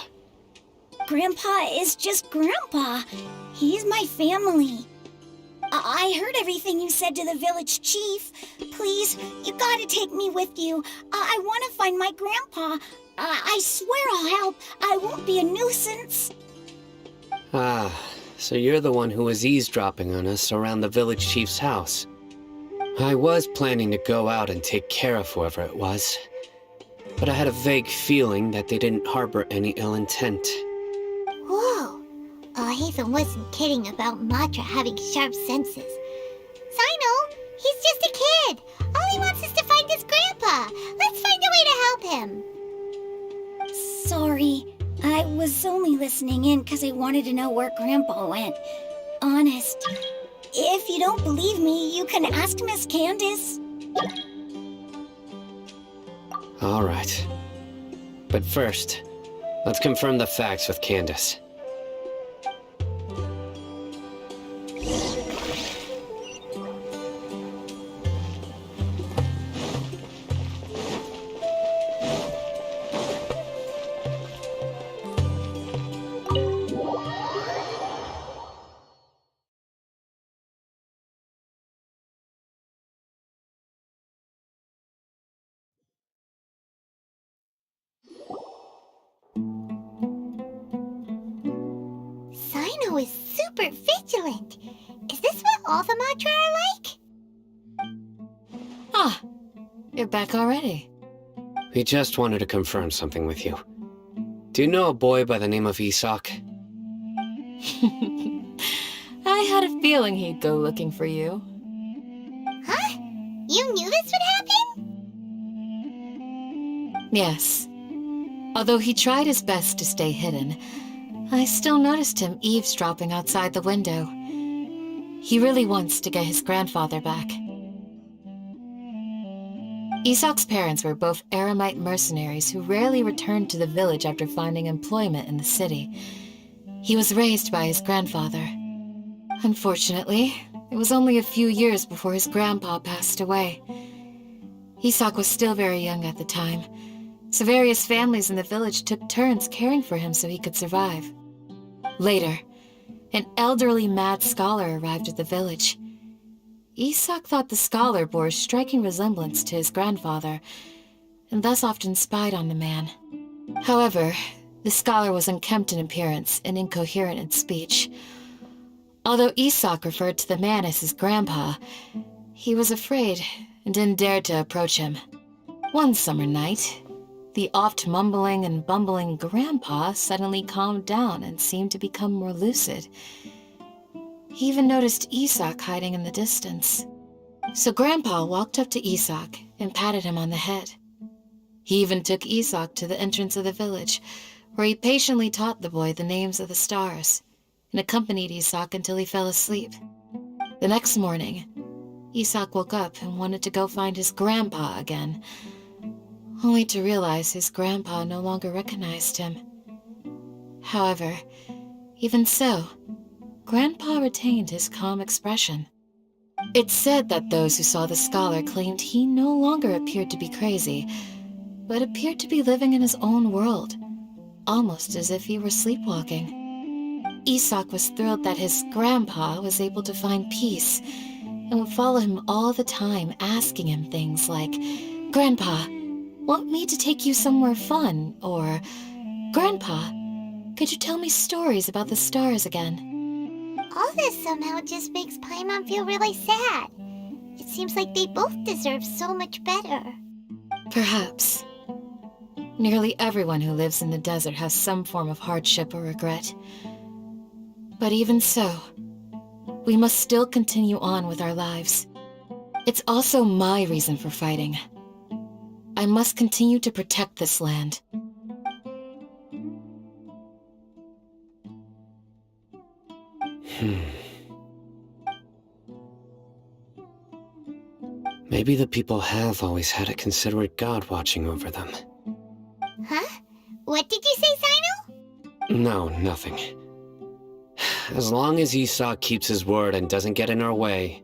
Grandpa is just Grandpa. He's my family. I heard everything you said to the village chief. Please, you gotta take me with you. I want to find my grandpa. I swear I'll help. I won't be a nuisance. Ah, So you're the one who was eavesdropping on us around the village chief's house. I was planning to go out and take care of whoever it was, but I had a vague feeling that they didn't harbor any ill intent. Whoa. Hatham wasn't kidding about Matra having sharp senses. Sino, he's just a kid. All he wants is to find his grandpa. Let's find a way to help him. Sorry, I was only listening in because I wanted to know where Grandpa went. Honest. If you don't believe me, you can ask Miss Candace. All right. But first, let's confirm the facts with Candace. Sino is super vigilant. Is this what all the Matra are like? Ah, you're back already. We just wanted to confirm something with you. Do you know a boy by the name of Isak? I had a feeling he'd go looking for you. Huh? You knew this would happen? Yes. Although he tried his best to stay hidden, I still noticed him eavesdropping outside the window. He really wants to get his grandfather back. Isak's parents were both Aramite mercenaries who rarely returned to the village after finding employment in the city. He was raised by his grandfather. Unfortunately, it was only a few years before his grandpa passed away. Isak was still very young at the time, so various families in the village took turns caring for him so he could survive. Later, an elderly mad scholar arrived at the village. Isak thought the scholar bore a striking resemblance to his grandfather, and thus often spied on the man. However, the scholar was unkempt in appearance and incoherent in speech. Although Isak referred to the man as his grandpa, he was afraid and didn't dare to approach him. One summer night, the oft mumbling and bumbling grandpa suddenly calmed down and seemed to become more lucid. He even noticed Isak hiding in the distance. So Grandpa walked up to Isak and patted him on the head. He even took Isak to the entrance of the village, where he patiently taught the boy the names of the stars, and accompanied Isak until he fell asleep. The next morning, Isak woke up and wanted to go find his grandpa again, only to realize his grandpa no longer recognized him. However, even so, Grandpa retained his calm expression. It's said that those who saw the scholar claimed he no longer appeared to be crazy, but appeared to be living in his own world, almost as if he were sleepwalking. Isak was thrilled that his grandpa was able to find peace, and would follow him all the time, asking him things like, "Grandpa, want me to take you somewhere fun?" Or, "Grandpa, could you tell me stories about the stars again?" All this somehow just makes Paimon feel really sad. It seems like they both deserve so much better. Perhaps. Nearly everyone who lives in the desert has some form of hardship or regret. But even so, we must still continue on with our lives. It's also my reason for fighting. I must continue to protect this land. Maybe the people have always had a considerate God watching over them. Huh? What did you say, Sino? No, nothing. As long as Isak keeps his word and doesn't get in our way,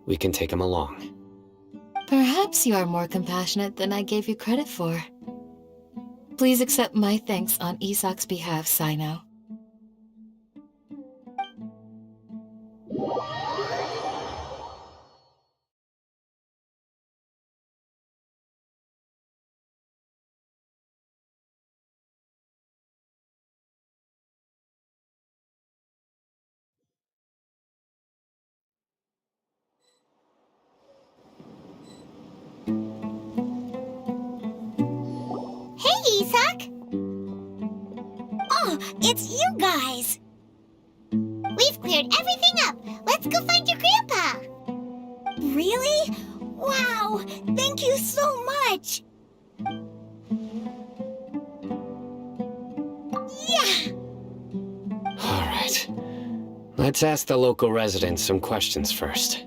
we can take him along. Perhaps you are more compassionate than I gave you credit for. Please accept my thanks on Isak's behalf, Sino. cleared everything up. Let's go find your grandpa. Really? Wow! Thank you so much! Yeah! All right. Let's ask the local residents some questions first.